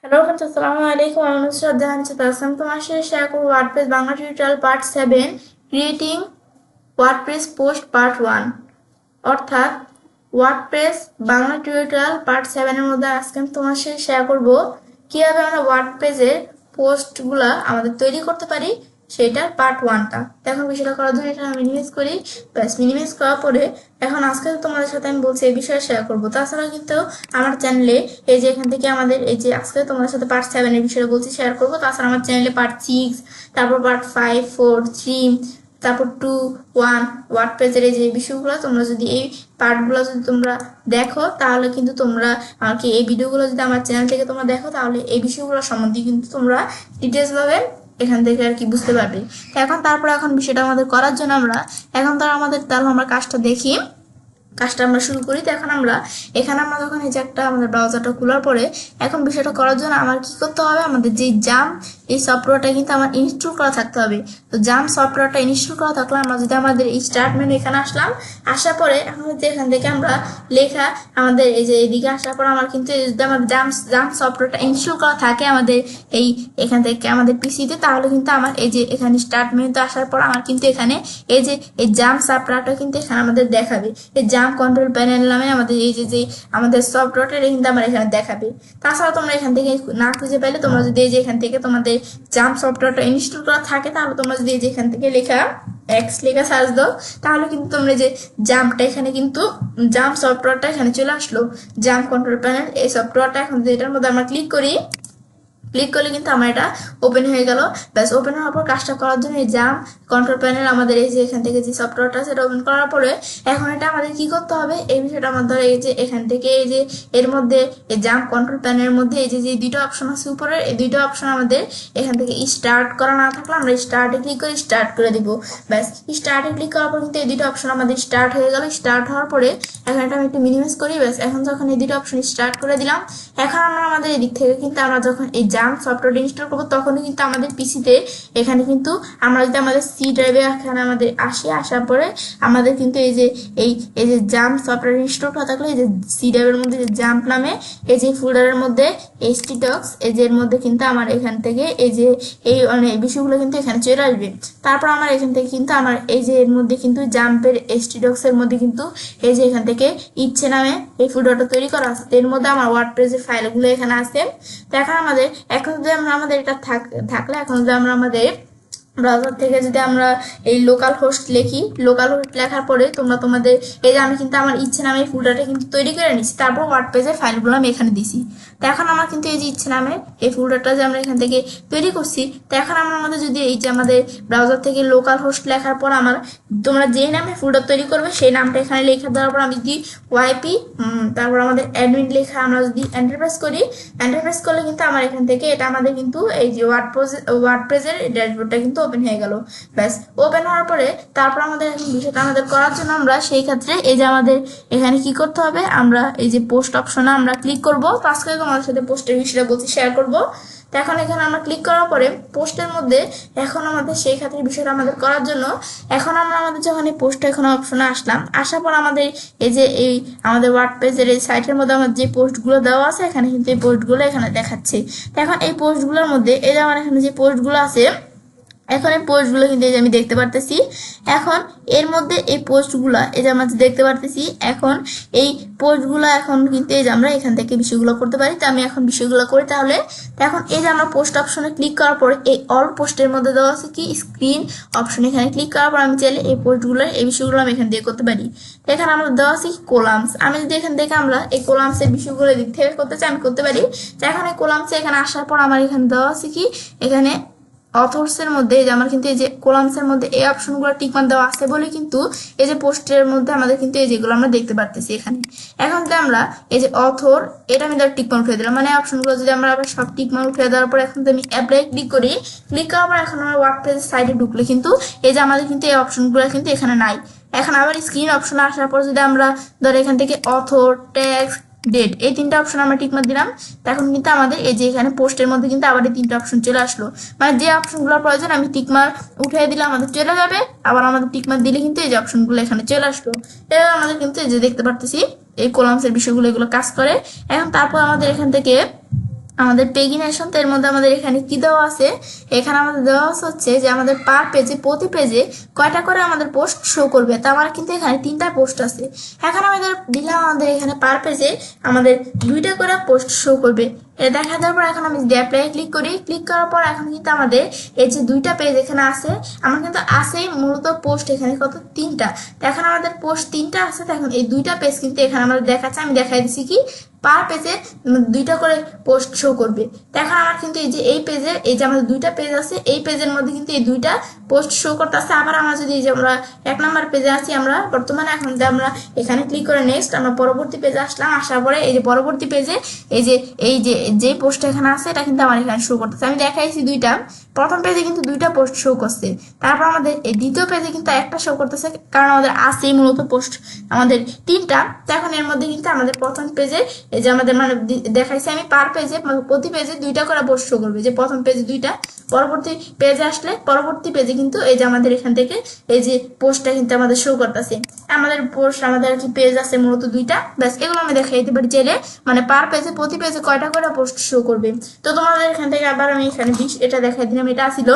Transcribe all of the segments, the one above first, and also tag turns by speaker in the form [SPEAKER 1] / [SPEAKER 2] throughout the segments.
[SPEAKER 1] Hello friends, আসসালামু আলাইকুম। আমি নুসরাত জাহান চিতাসম তোমার সাথে শেয়ার করব WordPress Bangla tutorial part 7 creating WordPress post part 1 অর্থাৎ ওয়ার্ডপ্রেস বাংলা টিউটোরিয়াল পার্ট 7 এর মধ্যে আজকে আমি তোমার সাথে শেয়ার করব কিভাবে আমরা ওয়ার্ডপ্রেসের পোস্টগুলা আমাদের তৈরি করতে পারি, সেটার পার্ট 1টা। এখন বিষয়টা করার জন্য এটা আমি মিনিমাইজ করি। ব্যাস, মিনিমাইজ করার পরে এখন আজকে তোমাদের সাথে আমি বলছি এই বিষয়ে শেয়ার করবো। তাছাড়া কিন্তু আমার চ্যানেলে এই যে এখান থেকে আমাদের এই যে আজকে তোমাদের সাথে পার্ট 7 এর বিষয়ে বলছি শেয়ার করবো। তাছাড়া আমার চ্যানেলে পার্ট 6, তারপর পার্ট 5, 4, 3, তারপর 2, 1 ওয়ার্ডপ্রেসের এই যে বিষয়গুলো তোমরা যদি এই পার্টগুলো যদি তোমরা দেখো, তাহলে কিন্তু তোমরা আর কি এই ভিডিওগুলো যদি আমার চ্যানেল থেকে তোমরা দেখো, তাহলে এই বিষয়গুলো সম্বন্ধে কিন্তু তোমরা ডিটেলস ভাবে এখান থেকে আর কি বুঝতে পারবে। এখন বিষয়টা আমাদের করার জন্য তাহলে আমরা কাজটা দেখি, কাজটা আমরা শুরু করি। তো এখন আমরা যখন এই যে একটা আমাদের ব্রাউজারটা খোলার পরে এখন বিষয়টা করার জন্য আমার কি করতে হবে, আমাদের যে জাম এই সফটওয়্যারটা কিন্তু আমার ইনস্টল করা থাকতে হবে। তো জাম সফটওয়্যারটা ইনস্টল করা থাকলে আমরা যদি আমাদের এই স্টার্ট মেনু এখানে আসলাম, আসার পরে এখন হচ্ছে এখান থেকে আমরা লেখা আমাদের এই যে এদিকে আসার পর আমার কিন্তু যদি আমাদের জাম সফটওয়্যারটা ইনস্টল করা থাকে আমাদের এই এখান থেকে আমাদের পিসিতে, তাহলে কিন্তু আমার এই যে এখানে স্টার্ট মেনুতে আসার পর আমার কিন্তু এখানে এই যে এই জাম সফটওয়্যারটা কিন্তু এখানে আমাদের দেখাবে। এই জাম কন্ট্রোল প্যানেল নামে আমাদের এই যে আমাদের সফটওয়্যারটা কিন্তু আমার এখানে দেখাবে। তাছাড়া তোমরা এখান থেকে না খুঁজে পাইলে তোমরা যদি এই যে এখান থেকে তোমাদের জাম সফটওয়্যারটা ইনস্টল করা থাকে, তাহলে তোমরা যদি এই যে এখান থেকে লেখা এক্স লেখা সার্চ দাও, তাহলে কিন্তু তোমরা যে জামটা এখানে কিন্তু জাম সফটওয়্যারটা এখানে চলে আসলো। জাম কন্ট্রোল প্যানেল এই সফটওয়্যারটা এখন যদি এটার মধ্যে আমরা ক্লিক করলে কিন্তু আমার এটা ওপেন হয়ে গেল। ব্যাস, ওপেন হওয়ার পর কাজটা করার জন্য এই জাম কন্ট্রোল প্যানেল আমাদের এই যে এখান থেকে যে সফটওয়্যারটা সেটা ওপেন করার পরে এখন এটা আমাদের কি করতে হবে, এই বিষয়টা আমাদের এই যে এখান থেকে এই যে এর মধ্যে এই জাম কন্ট্রোল প্যানেলের মধ্যে এই যে দুইটা অপশন আছে উপরে, এই দুইটা অপশন আমাদের এখান থেকে স্টার্ট করা না থাকলে আমরা স্টার্টে ক্লিক করে স্টার্ট করে দিব। ব্যাস, স্টার্টে ক্লিক করার পর কিন্তু এই দুইটা অপশন আমাদের স্টার্ট হয়ে গেল। স্টার্ট হওয়ার পরে এখন এটা আমি একটু মিনিমাইজ করি। ব্যাস, এখন যখন এই দুইটা অপশন স্টার্ট করে দিলাম, এখন আমরা আমাদের এদিক থেকে কিন্তু আমরা যখন এই জাম সফটওয়্যার ইনস্টল করবো, তখনই কিন্তু আমাদের পিসিতে এখানে কিন্তু আমরা যদি আমাদের সি ড্রাইভে এখানে আমাদের আসার পরে আমাদের কিন্তু এই যে এই যে জাম সফটওয়্যার ইনস্টল করা থাকলে এই যে সি ড্রাইভের মধ্যে যে জাম্প নামে এই যে ফোল্ডারের মধ্যে htdocs এই যে এর মধ্যে কিন্তু আমার এখান থেকে এই যে এই বিষয়গুলো কিন্তু এখানে চলে আসবে। তারপর আমার এখান থেকে কিন্তু আমার এই যে এর মধ্যে কিন্তু জাম্পের htdocs এর মধ্যে কিন্তু এই যে এখান থেকে ইচ্ছে নামে এই ফোল্ডারটা তৈরি করা আছে। এর মধ্যে আমার ওয়ার্ডপ্রেসের ফাইলগুলো এখানে আছে। তো এখন যদি আমাদের এটা থাকলে এখন যদি আমরা আমাদের ব্রাউজার থেকে যদি আমরা এই লোকাল হোস্ট লিখি, লোকাল হোস্ট লেখার পরে তোমাদের এই যে আমি কিন্তু আমার ইচ্ছে নামে এই ফোল্ডারটা কিন্তু তৈরি করে নিচ্ছি, তারপর ওয়ার্ডপ্রেসের ফাইলগুলো আমি এখানে দিছি। তো এখন আমার কিন্তু এই যে ইচ্ছে নামে এই ফোল্ডারটা যে আমরা এখান থেকে তৈরি করছি, তো এখন আমরা আমাদের যদি এই যে আমাদের ব্রাউজার থেকে লোকাল হোস্ট লেখার পর তোমরা যে নামে ফোল্ডার তৈরি করবে সেই নামটা এখানে লেখা দেওয়ার পর আমি যদি ওয়াইপি তারপর আমাদের অ্যাডমিন লেখা আমরা যদি এন্টারপ্রেস করি, এন্টারপ্রেস করলে কিন্তু আমার এখান থেকে এটা আমাদের কিন্তু এই যে ওয়ার্ডপ্রেসের ড্যাশবোর্ডটা কিন্তু ওপেন হয়ে গেল। ব্যাস, ওপেন হওয়ার পরে তারপর আমাদের এখন বিষয়টা আমাদের করার জন্য আমরা সেই ক্ষেত্রে এই যে আমাদের এখানে কি করতে হবে, আমরা এই যে পোস্ট অপশনে আমরা ক্লিক করবো। তো আজকে তোমাদের সাথে পোস্টের বিষয়টা বলছি শেয়ার করবো। তো এখন এখানে আমরা ক্লিক করার পরে পোস্টের মধ্যে এখন আমাদের সেই ক্ষেত্রে বিষয়টা আমাদের করার জন্য এখন আমরা আমাদের যখন এই পোস্ট এখন অপশনে আসলাম, আসার পর আমাদের এই যে আমাদের ওয়ার্ডপ্রেসের এই সাইটের মধ্যে আমাদের যে পোস্টগুলো দেওয়া আছে এখানে কিন্তু এই পোস্টগুলো এখানে দেখাচ্ছে। তো এখন এই পোস্টগুলোর মধ্যে এই যে আমার এখানে যে পোস্টগুলো আছে, এখন এই পোস্টগুলো কিন্তু এই যে আমি দেখতে পারতেছি। এখন এর মধ্যে এই পোস্টগুলো এই যে আমরা দেখতে পারতেছি, এখন এই পোস্টগুলো এখন কিন্তু এই যে আমরা এখান থেকে বিষয়গুলো করতে পারি। তো আমি এখন বিষয়গুলো করি তাহলে। এখন এই যে আমরা পোস্ট অপশনে ক্লিক করার পরে এই অল পোস্টের মধ্যে দেওয়া আছে কি স্ক্রিন অপশন, এখানে ক্লিক করার পর আমি চাইলে এই পোস্টগুলো এই বিষয়গুলো আমি এখান থেকে করতে পারি। এখানে আমরা দেওয়া আছে কোলামস, আমি যদি এখান থেকে আমরা এই কোলামসের বিষয়গুলো দিক থেকে করতে চাই আমি করতে পারি। তো এখন এই কোলামসে এখানে আসার পর আমার এখানে দেওয়া আছে কি এখানে অথর্সের মধ্যে এই যে আমার কিন্তু এই যে কলামসের মধ্যে এই অপশনগুলো টিকমার্ক দেওয়া আছে বলে কিন্তু এই যে পোস্টের মধ্যে আমাদের কিন্তু এই যেগুলো আমরা দেখতে পারতেছি এখানে। এখন যদি আমরা এই যে অথর এটা আমি টিকমার্ক উঠিয়ে দিলাম, মানে অপশনগুলো যদি আমরা আবার সব টিকমার্ক উঠিয়ে দেওয়ার পর এখন যদি আমি অ্যাপ্লাই ক্লিক করি, ক্লিক করার পর এখন আমরা ওয়ার্ডপ্রেসের সাইডে ঢুকলে কিন্তু এই যে আমাদের কিন্তু এই অপশনগুলো কিন্তু এখানে নাই। এখন আবার স্ক্রিন অপশনে আসার পর যদি আমরা ধরো এখান থেকে অথর ট্যাক্স ডেট এই তিনটা অপশন আমরা টিকমার্ক দিলাম, তখন কিন্তু আমাদের এই যে এখানে পোস্টের মধ্যে কিন্তু আবার এই তিনটা অপশন চলে আসলো। মানে যে অপশনগুলোর প্রয়োজন আমি টিকমার্ক উঠিয়ে দিলে আমাদের চলে যাবে, আবার আমাদের টিকমার্ক দিলে কিন্তু এই যে অপশনগুলো এখানে চলে আসলো। এবার আমাদের কিন্তু এই যে দেখতে পারতেছি এই কলামসের বিষয়গুলো এগুলো কাজ করে। এখন তারপর আমাদের এখান থেকে আমাদের পেগিনেশন, তো এর মধ্যে আমাদের এখানে কি দেওয়া আছে, এখানে আমাদের দেওয়া হচ্ছে যে আমাদের পার পেজে, প্রতি পেজে কয়টা করে আমাদের পোস্ট শো করবে। তা আমার কিন্তু এখানে 3টা পোস্ট আছে। এখন আমাদের দিলাম আমাদের এখানে পার পেজে আমাদের 2টা করে পোস্ট শো করবে। এটা দেখা দেওয়ার পর এখন আমি যদি অ্যাপ্লাই ক্লিক করি, ক্লিক করার পর এখন কিন্তু আমাদের এই যে 2টা পেজ এখানে আছে, আমার কিন্তু আছেই মূলত পোস্ট এখানে কত, 3টা। তো এখন আমাদের পোস্ট 3টা আছে, তো এখন এই 2টা পেজ কিন্তু এখানে আমাদের দেখাচ্ছে। আমি দেখাই দিচ্ছি কি পার পেজে 2টা করে পোস্ট শো করবে। তো এখন আমার কিন্তু এই যে এই পেজে, এই যে আমাদের 2টা পেজ আছে, এই পেজের মধ্যে কিন্তু এই 2টা পোস্ট শো করতেছে। আবার আমরা যদি এই যে আমরা 1 নাম্বার পেজে আছি আমরা বর্তমানে, এখন যদি আমরা এখানে ক্লিক করে নেক্সট, আমরা পরবর্তী পেজে আসলাম। আসার পরে এই যে পরবর্তী পেজে এই যে পোস্টটা এখানে আছে, এটা কিন্তু আমার এখানে শো করতেছে। আমি দেখাইছি 2টা, প্রথম পেজে কিন্তু 2টা পোস্ট শো করছে, তারপর আমাদের এই দ্বিতীয় পেজে কিন্তু একটা শো করতেছে, কারণ আমাদের আছেই মূলত পোস্ট আমাদের 3টা। তো এখন এর মধ্যে কিন্তু আমাদের প্রথম পেজে এই যে আমাদের মানে দেখাইছে আমি পার পেজে, প্রতি পেজে 2টা করে পোস্ট শো করবে, যে প্রথম পেজে 2টা, পরবর্তী পেজে আসলে পরবর্তী পেজে কিন্তু এই যে আমাদের এখান থেকে এই যে পোস্টটা কিন্তু আমাদের শো করতেছে। আমাদের পোস্ট, আমাদের কি পেজ আছে মূলত 2টা, ব্যাস এগুলো আমি দেখাই দিতে পারি চাইলে, মানে পার পেজে প্রতি পেজে কয়টা করে পোস্ট শো করবে। তো তোমাদের এখান থেকে আবার আমি এখানে এটা দেখাই দিলাম, এটা ছিল।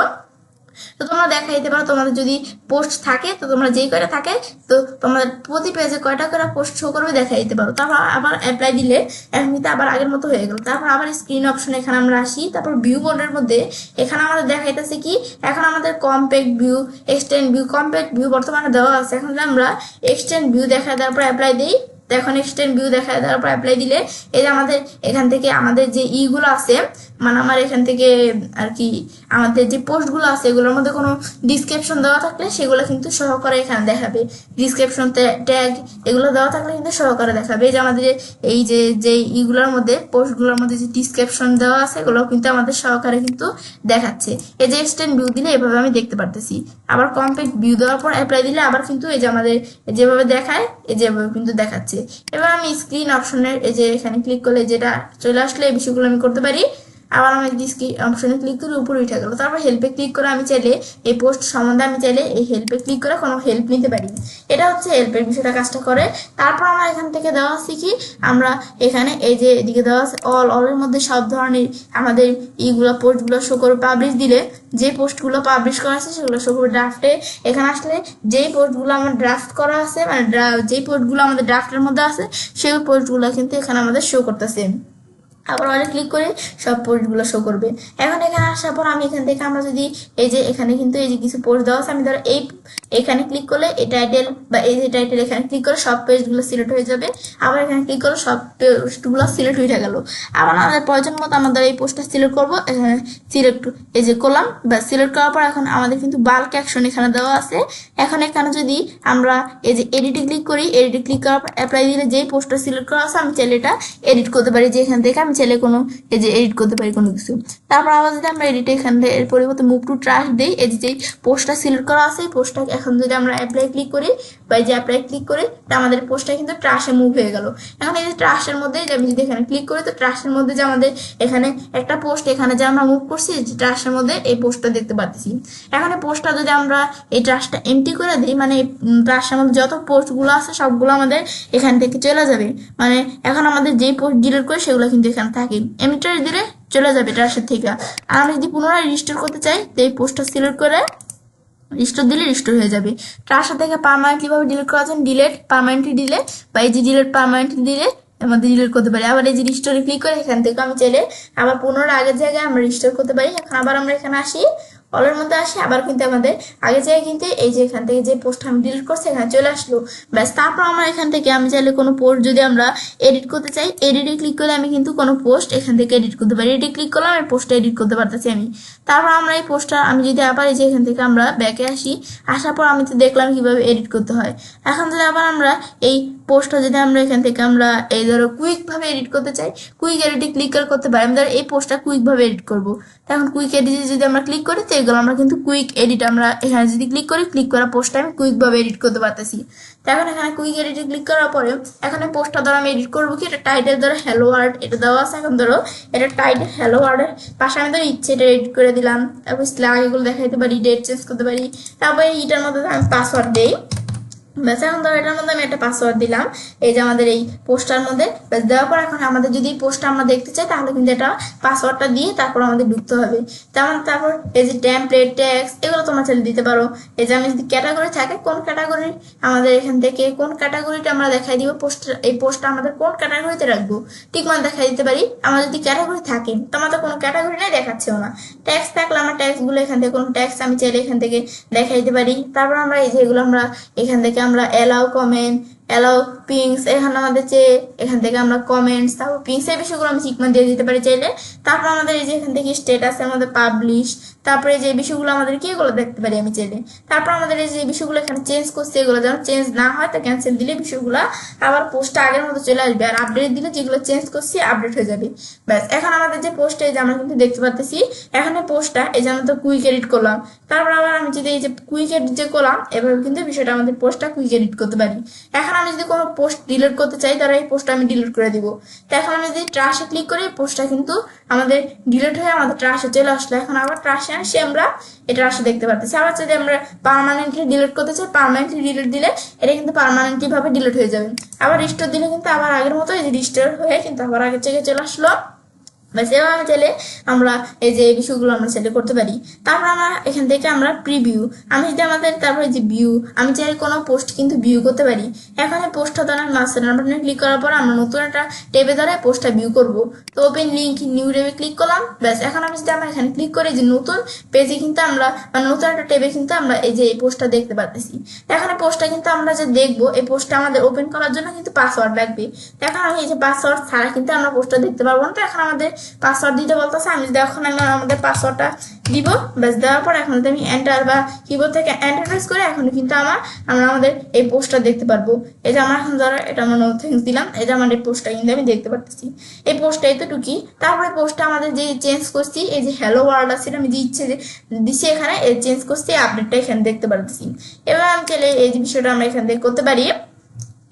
[SPEAKER 1] তো তোমরা দেখাই দিতে পারো তোমাদের যদি পোস্ট থাকে, তো তোমরা যেই কয়টা থাকে, তো তোমাদের প্রতি পেজে কয়টা করে পোস্ট শো করবে দেখাই দিতে পারো। তারপর আবার অ্যাপ্লাই দিলে এখন কিন্তু আবার আগের মতো হয়ে গেল। তারপর আবার স্ক্রিন অপশন এখানে আমরা আসি, তারপর ভিউ মোডের মধ্যে এখানে আমাদের দেখাইতেছে কি, এখন আমাদের compact view, extend view, compact view বর্তমানে দেওয়া আছে। এখন যদি আমরা এক্সটেন্ড ভিউ দেখায় দেওয়ার পর অ্যাপ্লাই দিই, এখন এক্সটেন্ড ভিউ দেখা দেওয়ার পর অ্যাপ্লাই দিলে এই যে আমাদের এখান থেকে আমাদের যে ইগুলো আছে, মানে আমার এখান থেকে আর কি আমাদের যে পোস্টগুলো আছে এগুলোর মধ্যে কোনো ডিসক্রিপশন দেওয়া থাকলে সেগুলো কিন্তু সহকারে এখানে দেখাবে। ডিসক্রিপশন ট্যাগ এগুলো দেওয়া থাকলে কিন্তু সহকারে দেখাবে। এই যে আমাদের এই যে ইগুলোর মধ্যে, পোস্টগুলোর মধ্যে যে ডিসক্রিপশন দেওয়া আছে এগুলো কিন্তু আমাদের সহকারে কিন্তু দেখাচ্ছে। এই যে এক্সটেন্ড ভিউ দিলে এভাবে আমি দেখতে পারতেছি। আবার কম্প্যাক্ট ভিউ দেওয়ার পর অ্যাপ্লাই দিলে আবার কিন্তু এই যে আমাদের যেভাবে দেখায় এই যেভাবে কিন্তু দেখাচ্ছে। এবার আমি স্ক্রিন অপশনের এই যে এখানে ক্লিক করলে যেটা চলে আসলে এই বিষয়গুলো আমি করতে পারি। আবার আমি স্ক্রিন অপশনে ক্লিক করে উপরে উঠে গেল। তারপর হেল্পে ক্লিক করে আমি চাইলে এই পোস্ট সম্বন্ধে আমি চাইলে এই হেল্পে ক্লিক করে কোনো হেল্প নিতে পারি। এটা হচ্ছে হেল্পের বিষয়টা কাজটা করে। তারপর আমরা এখান থেকে দেওয়া আছে কি, আমরা এখানে এই যে এদিকে দেওয়া আছে অলের মধ্যে সব ধরনের আমাদের ইগুলো পোস্টগুলো শো করবে। পাবলিশ দিলে যে পোস্টগুলো পাবলিশ করা আছে সেগুলো শো করবে। ড্রাফটে এখানে আসলে যেই পোস্টগুলো আমার ড্রাফট করা আছে, মানে যেই পোস্টগুলো আমাদের ড্রাফটের মধ্যে আছে সেই পোস্টগুলো কিন্তু এখানে আমাদের শো করতেছে। আবার অনেক ক্লিক করে সব পোস্টগুলো শো করবে। এখন এখানে আসার পর আমি এখান থেকে আমরা যদি এই যে এখানে কিন্তু এই যে কিছু পোস্ট দেওয়া আছে, আমি ধরো এখানে ক্লিক করলে এই টাইটেল বা এই যে টাইটেল এখানে ক্লিক করে সব পেজগুলো সিলেক্ট হয়ে যাবে। আবার এখানে ক্লিক করে সব পোস্টগুলো সিলেক্ট হয়ে গেল। আবার আমাদের প্রয়োজন মতো আমাদের এই পোস্টটা সিলেক্ট করবো, এখানে সিলেক্ট এই যে করলাম, বা সিলেক্ট করার পর এখন আমাদের কিন্তু বাল্ক অ্যাকশন এখানে দেওয়া আছে। এখন এখানে যদি আমরা এই যে এডিটে ক্লিক করি, এডিটে ক্লিক করার পর অ্যাপ্লাই দিলে যেই পোস্টটা সিলেক্ট করা আছে আমি চাইলে এটা এডিট করতে পারি, যে এখান থেকে আমি চাইলে কোনো এই যে এডিট করতে পারি কোনো কিছু। তারপর আবার যদি আমরা এডিটে এখান থেকে এর পরিবর্তে মুভ টু ট্রাশ দিই, এই যে পোস্টটা সিলেক্ট করা আছে এই পোস্টটা এখন যদি আমরা অ্যাপ্লাই ক্লিক করি বা এই যে অ্যাপ্লাই ক্লিক করি, আমাদের পোস্টটা কিন্তু ট্রাশে মুভ হয়ে গেল। এখন এই যে ট্রাশের মধ্যে আমি যদি এখানে ক্লিক করি, তো ট্রাশের মধ্যে যে আমাদের এখানে একটা পোস্ট এখানে যে আমরা মুভ করছি যে ট্রাশের মধ্যে এই পোস্টটা দেখতে পাচ্ছি। এখন এই পোস্টটা যদি আমরা এই ট্রাশটা এমটি করে দিই, মানে ট্রাশের মধ্যে যত পোস্টগুলো আছে সবগুলো আমাদের এখান থেকে চলে যাবে। মানে এখন আমাদের যেই পোস্ট ডিলিট করে সেগুলো কিন্তু এখানে থাকে, এমটি দিলে চলে যাবে ট্রাশের থেকে। আর আমি যদি পুনরায় রিস্টোর করতে চাই, তো এই পোস্টটা সিলেক্ট করে রিস্টোর দিলে রিস্টোর হয়ে যাবে। ট্রাশা থেকে পার্মানেন্টলি ভাবে ডিলিট করা যায়, ডিলেট পার্মানেন্টলি দিলে বা এই যে ডিলেট পার্মানেন্টলি দিলে আমাদের ডিলিট করতে পারি। আবার এই যে রিস্টোরে ক্লিক করে এখান থেকে আমি চাইলে আবার পুনরায় আগের জায়গায় আমরা রিস্টোর করতে পারি। এখন আবার আমরা এখানে আসি, অলের মধ্যে আসি, আবার কিন্তু আমাদের আগে জায়গায় কিন্তু এই যে এখান থেকে যে পোস্ট আমি ডিলিট করছি এখানে চলে আসলো, ব্যাস। তারপর আমরা এখান থেকে আমি চাইলে কোনো পোস্ট যদি আমরা এডিট করতে চাই, এডিটে ক্লিক করলে আমি কিন্তু কোনো পোস্ট এখান থেকে এডিট করতে পারি। এডিটে ক্লিক করলাম, এই পোস্টটা এডিট করতে পারতেছি আমি। তারপর আমরা এই পোস্টটা আমি যদি আবার এই যে এখান থেকে আমরা ব্যাকে আসি, আসার পর আমি তো দেখলাম কিভাবে এডিট করতে হয়। এখন যদি আবার আমরা এই পোস্টটা যদি আমরা এখান থেকে আমরা এই ধরো কুইক ভাবে এডিট করতে চাই, কুইক এডিটে ক্লিক করতে পারি। আমি ধরো এই পোস্টটা কুইক ভাবে এডিট করবো, এখন কুইক এডিটে যদি আমরা ক্লিক করি তো এগুলো আমরা কিন্তু কুইক এডিট আমরা এখানে যদি ক্লিক করি, ক্লিক করা পোস্টটা আমি কুইক ভাবে এডিট করতে পারতেছি। তো এখন এখানে কুইক এডিটে ক্লিক করার পরে এখন এই পোস্টটা ধরো আমি এডিট করবো কি, এটা টাইটেল ধরো হ্যালো ওয়ার্ল্ড এটা দেওয়া আছে। এখন ধরো এটা টাইটেল হ্যালো ওয়ার্ল্ডের পাশে আমি ধরো ইচ্ছে এটা এডিট করে দিলাম। তারপর স্ল্যাগ এগুলো দেখাইতে পারি, ডেট চেঞ্জ করতে পারি। তারপর এইটার মধ্যে আমি পাসওয়ার্ড দিই, ব্যাস এখন ধরো এটার মধ্যে আমি একটা পাসওয়ার্ড দিলাম এই যে আমাদের এই পোস্টটার মধ্যে। ব্যাস দেওয়ার পর এখন আমাদের যদি পোস্টটা আমরা দেখতে চাই তাহলে কিন্তু এটা পাসওয়ার্ডটা দিয়ে তারপর আমাদের ঢুকতে হবে। তারপর এই যে টেমপ্লেট ট্যাক্স এগুলো তোমরা চাইলে দিতে পারো। এই যে আমি যদি ক্যাটাগরি থাকে কোন ক্যাটাগরি আমাদের এখান থেকে কোন ক্যাটাগরিটা আমরা দেখাই দিব, এই পোস্টটা আমাদের কোন ক্যাটাগরিতে রাখবো ঠিক মানে দেখাই দিতে পারি। আমার যদি ক্যাটাগরি থাকে তো আমাদের কোনো ক্যাটাগরি নাই দেখাচ্ছেও না। ট্যাক্স থাকলে আমার ট্যাক্সগুলো এখান থেকে কোনো ট্যাক্স আমি চাইলে এখান থেকে দেখাই দিতে পারি। তারপর আমরা এই যে এগুলো আমরা এখান থেকে আমরা অ্যালাউ কমেন্ট অ্যালাউ পিংস এখানে আমাদের যে এখান থেকে আমরা কমেন্টস তারপর পিংস এই বিষয়গুলো আমি চিকমান দিয়ে দিতে পারি চাইলে। তারপর আমাদের এই যে এখান থেকে স্ট্যাটাসের মধ্যে পাবলিশ তারপরে যে বিষয়গুলো আমাদের কি এগুলো দেখতে পারি আমি চাইলে। তারপর আমাদের এই যে বিষয়গুলো এখানে চেঞ্জ করছে এগুলো যেন চেঞ্জ না হয় তা ক্যান্সেল দিলে বিষয়গুলো আবার পোস্টটা আগের মতো চলে আসবে, আর আপডেট দিলে যেগুলো চেঞ্জ করছি আপডেট হয়ে যাবে। ব্যাস এখন আমাদের যে পোস্টটা এই যে আমরা কিন্তু দেখতে পাচ্ছি এখানে পোস্টটা এই যে আমরা তো কুইক এডিট করলাম। তারপর আবার আমি যদি এই যে কুইক এডিট যে করলাম এভাবে কিন্তু বিষয়টা আমাদের পোস্টটা কুইক এডিট করতে পারি। এখন আমি যদি কোনো পোস্ট ডিলিট করতে চাই তাহলে এই পোস্টটা আমি ডিলিট করে দিব। তো এখন আমি যদি ট্রাশে ক্লিক করি পোস্টটা কিন্তু আমাদের ডিলিট হয়ে আমাদের ট্রাশে চলে আসলো। এখন আবার ট্রাশে আসি আমরা এই ট্রাশে দেখতে পাচ্ছি। আবার যদি আমরা পার্মানেন্টলি ডিলিট করতে চাই পার্মানেন্টলি ডিলিট দিলে এটা কিন্তু পার্মানেন্টলি ভাবে ডিলিট হয়ে যাবে। আবার রিস্টোর দিলে কিন্তু আবার আগের মতো এই যে রিস্টোর হয়ে কিন্তু আবার আগের জায়গায় চলে আসলো। ব্যাস এবার আমি চাইলে আমরা এই যে বিষয়গুলো আমরা চাইলে করতে পারি। তারপর আমরা এখান থেকে আমরা প্রিভিউ আমি যদি আমাদের তারপরে যে ভিউ আমি চাইলে কোনো পোস্ট কিন্তু ভিউ করতে পারি। এখানে পোস্টটা দ্বারা মাস্টার বাটনে ক্লিক করার পর আমরা নতুন একটা টেবে দ্বারা পোস্টটা ভিউ করব। তো ওপেন লিঙ্ক নিউ টেবে ক্লিক করলাম। ব্যাস এখন আমি যদি আমরা এখানে ক্লিক করি যে নতুন পেজে কিন্তু আমরা নতুন একটা টেবে কিন্তু আমরা এই যে এই পোস্টটা দেখতে পাচ্ছি। এখানে পোস্টটা কিন্তু আমরা যে দেখবো এই পোস্টটা আমাদের ওপেন করার জন্য কিন্তু পাসওয়ার্ড লাগবে। এখন আমি এই যে পাসওয়ার্ড ছাড়া কিন্তু আমরা পোস্টটা দেখতে পারবো না। তো এখন আমাদের পাসওয়ার্ড দিতে বলতেছে আমি যদি এখন আমাদের পাসওয়ার্ডটা দিব। ব্যাস দেওয়ার পর এখন আমি এন্টার বা কিবোর্ড থেকে এন্টার প্রেস করে এখন কিন্তু আমরা আমাদের এই পোস্টটা দেখতে পারবো। এই যে আমরা এখন ধরো এটা আমরা নো থ্যাঙ্কস দিলাম এই যে আমার এই পোস্টটা কিন্তু আমি দেখতে পারতেছি। এই পোস্টটা এতটুকুই। তারপরে পোস্টটা আমাদের যে চেঞ্জ করছি এই যে হ্যালো ওয়ার্ল্ড আছে আমি যে ইচ্ছে দিচ্ছি এখানে চেঞ্জ করছি আপডেটটা এখানে দেখতে পারতেছি। এবার আমি চাইলে এই যে বিষয়টা আমরা এখান থেকে করতে পারি।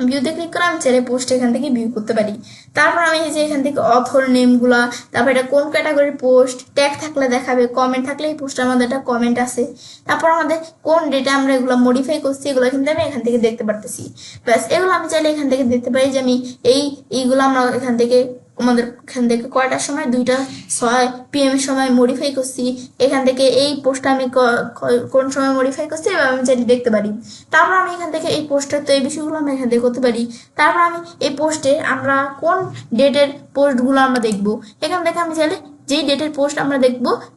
[SPEAKER 1] ভিউতে ক্লিক করে আমি চাইলে পোস্ট এখান থেকে ভিউ করতে পারি। তারপর আমি এই যে এখান থেকে অথর নেমগুলা তারপর এটা কোন ক্যাটাগরির পোস্ট ট্যাগ থাকলে দেখাবে কমেন্ট থাকলে এই পোস্টের আমাদের একটা কমেন্ট আছে। তারপর আমাদের কোন ডেটা আমরা এগুলো মডিফাই করছি এগুলো কিন্তু আমি এখান থেকে দেখতে পারতেছি। ব্যাস এগুলো আমি চাইলে এখান থেকে দেখতে পারি যে আমি এইগুলো আমরা এখান থেকে আমাদের এখান থেকে কয়টার সময় 2:06 PM এর সময় মডিফাই করছি। এখান থেকে এই পোস্টটা আমি কোন সময় মডিফাই করছি এবার আমি চাইলে দেখতে পারি। তারপর আমি এখান থেকে এই পোস্টের তো এই বিষয়গুলো আমি এখান থেকে করতে পারি। তারপর আমি এই পোস্টে আমরা কোন ডেটের পোস্টগুলো আমরা দেখবো এখান থেকে আমি চাইলে যেই ডেটের পোস্ট আমরা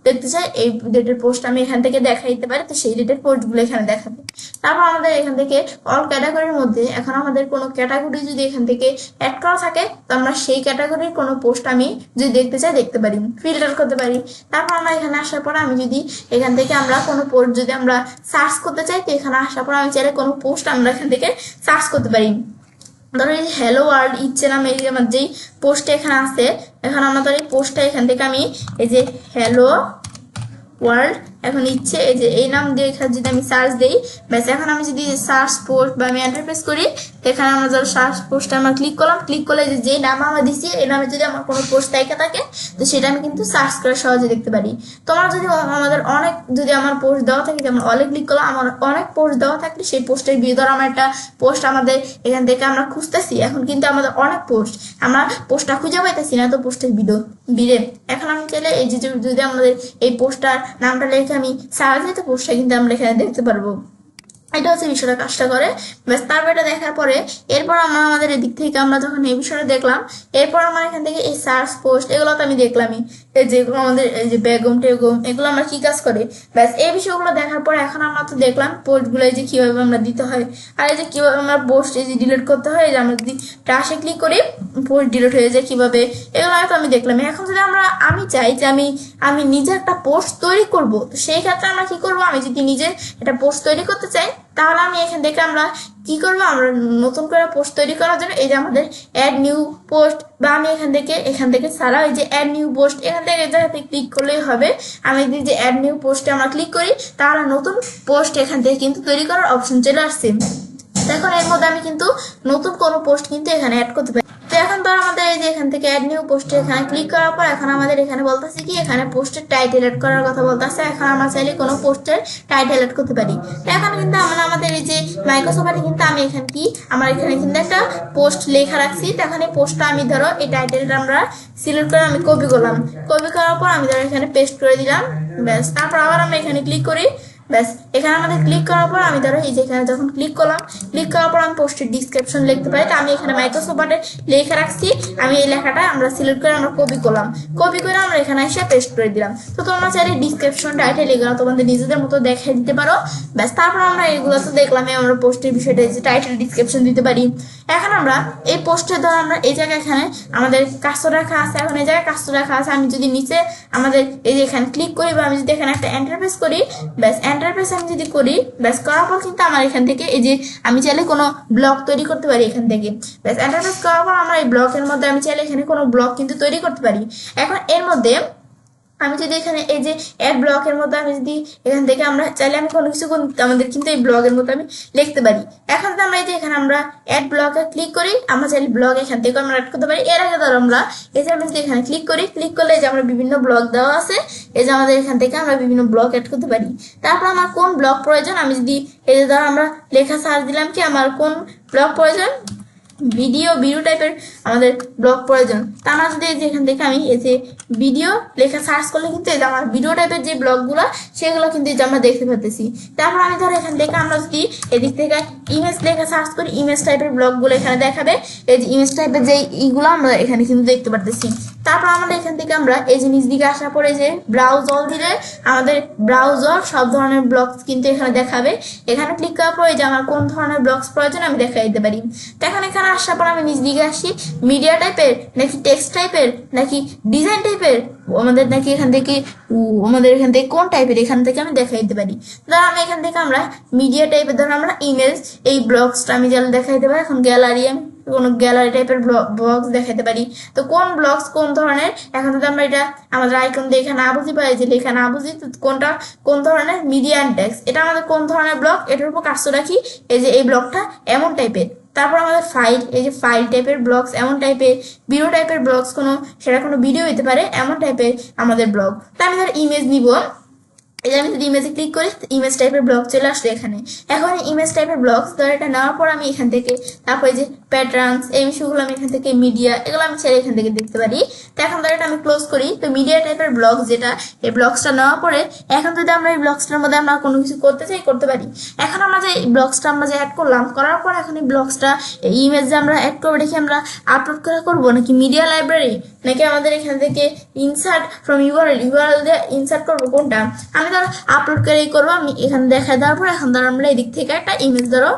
[SPEAKER 1] দেখতে চাই এই ডেটের পোস্ট আমি এখান থেকে দেখাই দিতে পারি। তো সেই ডেটের পোস্টগুলো এখানে দেখাবে। তারপর আমাদের এখান থেকে অল ক্যাটাগরির মধ্যে এখন আমাদের কোনো ক্যাটাগরি যদি এখান থেকে অ্যাড করা থাকে তো আমরা সেই ক্যাটাগরির কোনো পোস্ট আমি যদি দেখতে চাই দেখতে পারি ফিল্টার করতে পারি। তারপর আমরা এখানে আসার পর আমি যদি এখান থেকে আমরা কোনো পোস্ট যদি আমরা সার্চ করতে চাই তো এখানে আসার পর আমি চাইলে কোনো পোস্ট আমরা এখান থেকে সার্চ করতে পারি। ধরো এই হ্যালো ওয়ার্ল্ড ইচ্ছে নামে এই আমার যেই পোস্টটা এখানে আছে এখন আমরা ধর এই পোস্টটা এখান থেকে আমি এই যে হ্যালো ওয়ার্ল্ড এখন ইচ্ছে এই যে এই নাম দিয়ে এখানে যদি আমি সার্চ দিই ব্যাস এখন আমি যদি সার্চ পোস্ট বা আমি এন্টার প্রেস করি এখানে আমরা ধরো সার্চ পোস্টে আমরা ক্লিক করলাম। ক্লিক করলে যে নাম আমরা দিচ্ছি এই নামে যদি আমার কোনো পোস্ট থাকে তো সেটা আমি কিন্তু সার্চ করে সহজে দেখতে পারি। তোমরা যদি আমাদের অনেক যদি আমার পোস্ট দেওয়া থাকে যেমন অলে ক্লিক করলাম আমার অনেক পোস্ট দেওয়া থাকলে সেই পোস্টের ভিতর আমার একটা পোস্ট আমাদের এখান থেকে আমরা খুঁজতেছি এখন কিন্তু আমাদের অনেক পোস্ট আমরা পোস্টটা খুঁজে পাইতেছি না তো পোস্টের ভিড়ে এখন আমি চাইলে এই যে যদি আমাদের এই পোস্টটার নামটা লেখে আমি সার্চ দিতে পোস্টটা কিন্তু আমরা এখানে দেখতে পারবো। এটা হচ্ছে বিষয়টা কাজটা করে। ব্যাস তারপর এটা দেখার পরে এরপর আমরা আমাদের এদিক থেকে আমরা যখন এই বিষয়টা দেখলাম এরপর আমার এখান থেকে এই সার্চ পোস্ট এগুলো তো আমি দেখলামই এই যেগুলো আমাদের এই যে বেগম টেগম এগুলো আমরা কি কাজ করে। ব্যাস এই বিষয়গুলো দেখার পর এখন আমরা তো দেখলাম পোস্টগুলো এই যে কিভাবে আমরা দিতে হয় আর এই যে কিভাবে আমরা পোস্ট এই যে ডিলিট করতে হয় এই যে আমরা যদি ট্রাশে ক্লিক করি পোস্ট ডিলিট হয়ে যায় কিভাবে এগুলো তো আমি দেখলাম। এখন যদি আমি চাই যে আমি নিজে একটা পোস্ট তৈরি করব তো সেই ক্ষেত্রে আমরা কি করব আমি যদি নিজে একটা পোস্ট তৈরি করতে চাই তাহলে আমি এখান থেকে আমরা কি করবো আমরা নতুন করে পোস্ট তৈরি করার জন্য এই যে আমাদের অ্যাড নিউ পোস্ট বা আমি এখান থেকে ছাড়া এই যে অ্যাড নিউ পোস্ট এখান থেকে এই জায়গাতে ক্লিক করলেই হবে। আমি যদি যে অ্যাড নিউ পোস্টে আমরা ক্লিক করি তাহলে নতুন পোস্ট এখান থেকে কিন্তু তৈরি করার অপশন চলে আসছে। এখন এর মধ্যে আমি কিন্তু নতুন কোনো পোস্ট কিন্তু এখানে অ্যাড করতে পারি। তো এখন ধর আমাদের এই যে এখান থেকে অ্যাড নিউ পোস্টে এখানে ক্লিক করার পর এখন আমাদের এখানে বলতেছে কি এখানে পোস্টের টাইটেল এড করার কথা বলতেছে। এখন আমরা চাইলে কোনো পোস্টের টাইটেল এড করতে পারি। এখন কিন্তু আমরা আমাদের এই যে মাইক্রোসফটে কিন্তু আমি এখানে কি আমার এখানে কিন্তু একটা পোস্ট লেখা রাখছি। তখন এই পোস্টটা আমি ধরো এই টাইটেলটা আমরা সিলেক্ট করে আমি কপি করলাম। কপি করার পর আমি ধরো এখানে পেস্ট করে দিলাম, ব্যাস। তারপর আবার আমরা এখানে ক্লিক করি, ব্যাস। এখানে আমাদের ক্লিক করার পর আমি ধরো এই যে এখানে যখন ক্লিক করলাম, ক্লিক করার পর আমি পোস্টের ডিসক্রিপশন লিখতে পারি। তো আমি এখানে মাইক্রোসফটে লেখা রাখছি, আমি এই লেখাটা আমরা সিলেক্ট করে আমরা কপি করলাম। কপি করে আমরা এখানে এসে পেস্ট করে দিলাম। তো তোমরা চাইলে ডিসক্রিপশন টাইটেল এগুলো তোমাদের নিজেদের মতো দেখে দিতে পারো, ব্যাস। তারপর আমরা এগুলো তো দেখলাম আমরা পোস্টের বিষয়টা যে টাইটেল ডিসক্রিপশন দিতে পারি। এখন আমরা এই পোস্টে ধরো আমরা এই জায়গায় এখানে আমাদের কাস্টর রাখা আছে, এখন এই জায়গায় কাস্টর রাখা আছে। আমি যদি নিচে আমাদের এই যে এখানে ক্লিক করি বা আমি যদি এখানে একটা এন্টারপ্রেস করি, ব্যাস। এন্টারপ্রেস আমি যদি করি, ব্যাস, করার পর কিন্তু আমার এখান থেকে এই যে আমি চাইলে কোনো ব্লগ তৈরি করতে পারি এখান থেকে, ব্যাস। এন্টারপ্রেস করার পর আমরা এই ব্লকের মধ্যে আমি চাইলে এখানে কোনো ব্লগ কিন্তু তৈরি করতে পারি। এখন এর মধ্যে আমি যদি এখানে এই যে অ্যাড ব্লকের মধ্যে আমি যদি এখান থেকে আমরা চাইলে আমি কোনো কিছু আমাদের কিন্তু এই ব্লগের মধ্যে আমি লিখতে পারি। এখন তো আমরা এই যে এখানে আমরা অ্যাড ব্লকে ক্লিক করি, আমরা চাইলে ব্লগ এখান থেকে আমরা অ্যাড করতে পারি। এর আগে ধরো আমরা এই যে আমি যদি এখানে ক্লিক করি, ক্লিক করলে যে আমরা বিভিন্ন ব্লগ দেওয়া আছে, এই যে আমাদের এখান থেকে আমরা বিভিন্ন ব্লগ অ্যাড করতে পারি। তারপর আমার কোন ব্লগ প্রয়োজন আমি যদি এই যে ধরো আমরা লেখা সার্চ দিলাম কি আমার কোন ব্লগ প্রয়োজন, ভিডিও টাইপের আমাদের ব্লগ প্রয়োজন। তা আমরা যদি এই যে এখান থেকে আমি এই যে ভিডিও লেখা সার্চ করলে কিন্তু এই যে আমার ভিডিও টাইপের যে ব্লগগুলো সেগুলো কিন্তু এই যে আমরা দেখতে পাচ্ছি। তারপর আমি ধরো এখান থেকে আমরা যদি এদিক থেকে ইমেজ লেখা সার্চ করি, ইমেজ টাইপের ব্লগগুলো এখানে দেখাবে। এই যে ইমেজ টাইপের যে ইগুলো আমরা এখানে কিন্তু দেখতে পাচ্ছি। তারপর আমাদের এখান থেকে আমরা এই জিনিস দিকে আসার পরে যে ব্রাউজ অল দিলে আমাদের ব্রাউজার সব ধরনের ব্লগস কিন্তু এখানে দেখাবে। এখানে ক্লিক করার পরে যে আমার কোন ধরনের ব্লগস প্রয়োজন আমি দেখাই দিতে পারি। তো এখন এখানে আসার পর আমি নিজ দিকে আসি, মিডিয়া টাইপের নাকি টেক্সট টাইপের নাকি ডিজাইন টাইপের আমাদের নাকি এখান থেকে আমাদের এখান থেকে কোন টাইপের এখান থেকে আমি দেখাই দিতে পারি। ধরো আমি এখান থেকে আমরা মিডিয়া টাইপের ধরো আমরা ইমেজ এই ব্লগসটা আমি যেন দেখাই দিতে পারি। এখন গ্যালারি আমি কোনো গ্যালারি টাইপের ব্লগস দেখাতে পারি। তো কোন ব্লগস কোন ধরনের, এখন যদি আমরা এটা আমাদের আইকন দিয়ে এখানে না বুঝি পাই যে লেখা না বুঝি, তো কোনটা কোন ধরনের মিডিয়া অ্যান্ড টেক্সট, এটা আমাদের কোন ধরনের ব্লগ এটার উপর কাজ রাখি। এই যে এই ব্লগটা এমন টাইপের। তারপর আমাদের ফাইল, এই যে ফাইল টাইপের ব্লগস এমন টাইপের, ভিডিও টাইপের ব্লগস কোনো সেটা কোনো ভিডিও হতে পারে এমন টাইপের আমাদের ব্লগ। তা আমি ধর ইমেজ নিব, এই যে আমি যদি ইমেজে ক্লিক করি ইমেজ টাইপের ব্লগ চলে আসলো এখানে। এখন ইমেজ টাইপের ব্লগ ধর এটা নেওয়ার পর আমি এখান থেকে তারপরে যে প্যাটার্নস এই বিষয়গুলো আমি এখান থেকে মিডিয়া এগুলো আমি চাইলে এখান থেকে দেখতে পারি। তো এখন ধর এটা আমি ক্লোজ করি। তো মিডিয়া টাইপের ব্লগ যেটা এই ব্লগসটা নেওয়ার পরে এখন যদি আমরা এই ব্লগসটার মধ্যে আমরা কোনো কিছু করতে চাই করতে পারি। এখন আমরা যে ব্লগসটা আমরা যে অ্যাড করলাম করার পর এখন এই ব্লগসটা এই ইমেজ যে আমরা অ্যাড করবো দেখি আমরা আপলোড করে করবো নাকি মিডিয়া লাইব্রেরি নাকি আমাদের এখান থেকে ইনসার্ট ফ্রম ইউআরএল দিয়ে ইনসার্ট করবো, কোনটা আমি ধরো আপলোড করেই করবো। আমি এখানে দেখা দেওয়ার পর এখন ধরো আমরা এদিক থেকে একটা ইমেজ ধরো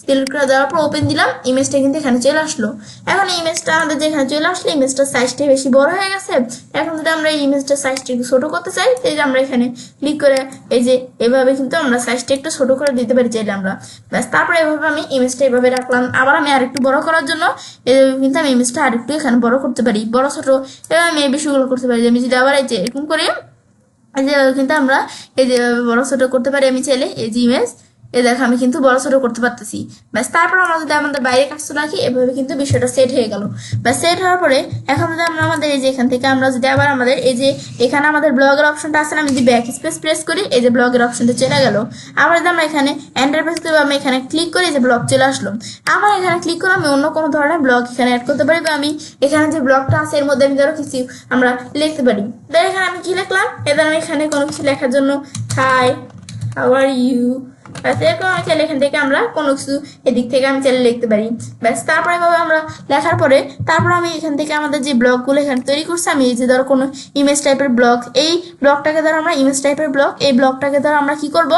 [SPEAKER 1] সিলেক্ট করে দেওয়ার পর ওপেন দিলাম, ইমেজটা কিন্তু এখানে চলে আসলো। এখন ইমেজটা আমাদের যেখানে চলে আসলো ইমেজটার সাইজটা বেশি বড় হয়ে গেছে। এখন যদি আমরা এই ইমেজটার সাইজটা একটু ছোট করতে চাই, এই যে আমরা এখানে ক্লিক করে এই যে এভাবে কিন্তু আমরা সাইজটা একটু ছোট করে দিতে পারি চাইলে আমরা, ব্যাস। তারপরে এভাবে আমি ইমেজটা এভাবে রাখলাম। আবার আমি আরেকটু বড় করার জন্য এভাবে কিন্তু আমি ইমেজটা আরেকটু এখানে বড় করতে পারি, বড় ছোট এভাবে আমি এই বিষয়গুলো করতে পারি। আমি যদি আবার এই যে এরকম করে এই যে কিন্তু আমরা এই যে বড় ছোট করতে পারি আমি চাইলে। এই যে ইমেজ এই দেখো আমি কিন্তু বড় ছোট করতে পারতেছি, ব্যাস। তারপর আমরা যদি আমাদের বাইরে কাজটা রাখি এভাবে কিন্তু বিষয়টা সেট হয়ে গেল, ব্যাস। সেট হওয়ার পরে এখন যদি আমরা আমাদের এই যে এখান থেকে আমরা যদি আবার আমাদের এই যে এখানে আমাদের ব্লগের অপশনটা আছে, আমি যদি ব্যাক স্পেস প্রেস করি এই যে ব্লগের অপশনটা চলে গেল। আবার যদি আমরা এখানে এন্টার প্রেস করি আমি এখানে ক্লিক করি যে ব্লগ চলে আসলো। আবার এখানে ক্লিক করে আমি অন্য কোনো ধরনের ব্লগ এখানে অ্যাড করতে পারি, বা আমি এখানে যে ব্লগটা আছে এর মধ্যে আমি ধরো কিছু আমরা লিখতে পারি। ধরো এখানে আমি কি লিখলাম, এবার আমি এখানে কোনো কিছু লেখার জন্য হাই হাউ আর ইউ, এরকম আমি চাইলে এখান থেকে আমরা কোনো কিছু এদিক থেকে আমি চাইলে লিখতে পারি, ব্যাস। তারপরে এভাবে আমরা লেখার পরে তারপর আমি এখান থেকে আমাদের যে ব্লগগুলো এখানে তৈরি করছি আমি এই যে ধরো কোনো ইমেজ টাইপের ব্লগ, এই ব্লগটাকে ধরো আমরা ইমেজ টাইপের ব্লগ, এই ব্লগটাকে ধরো আমরা কি করব,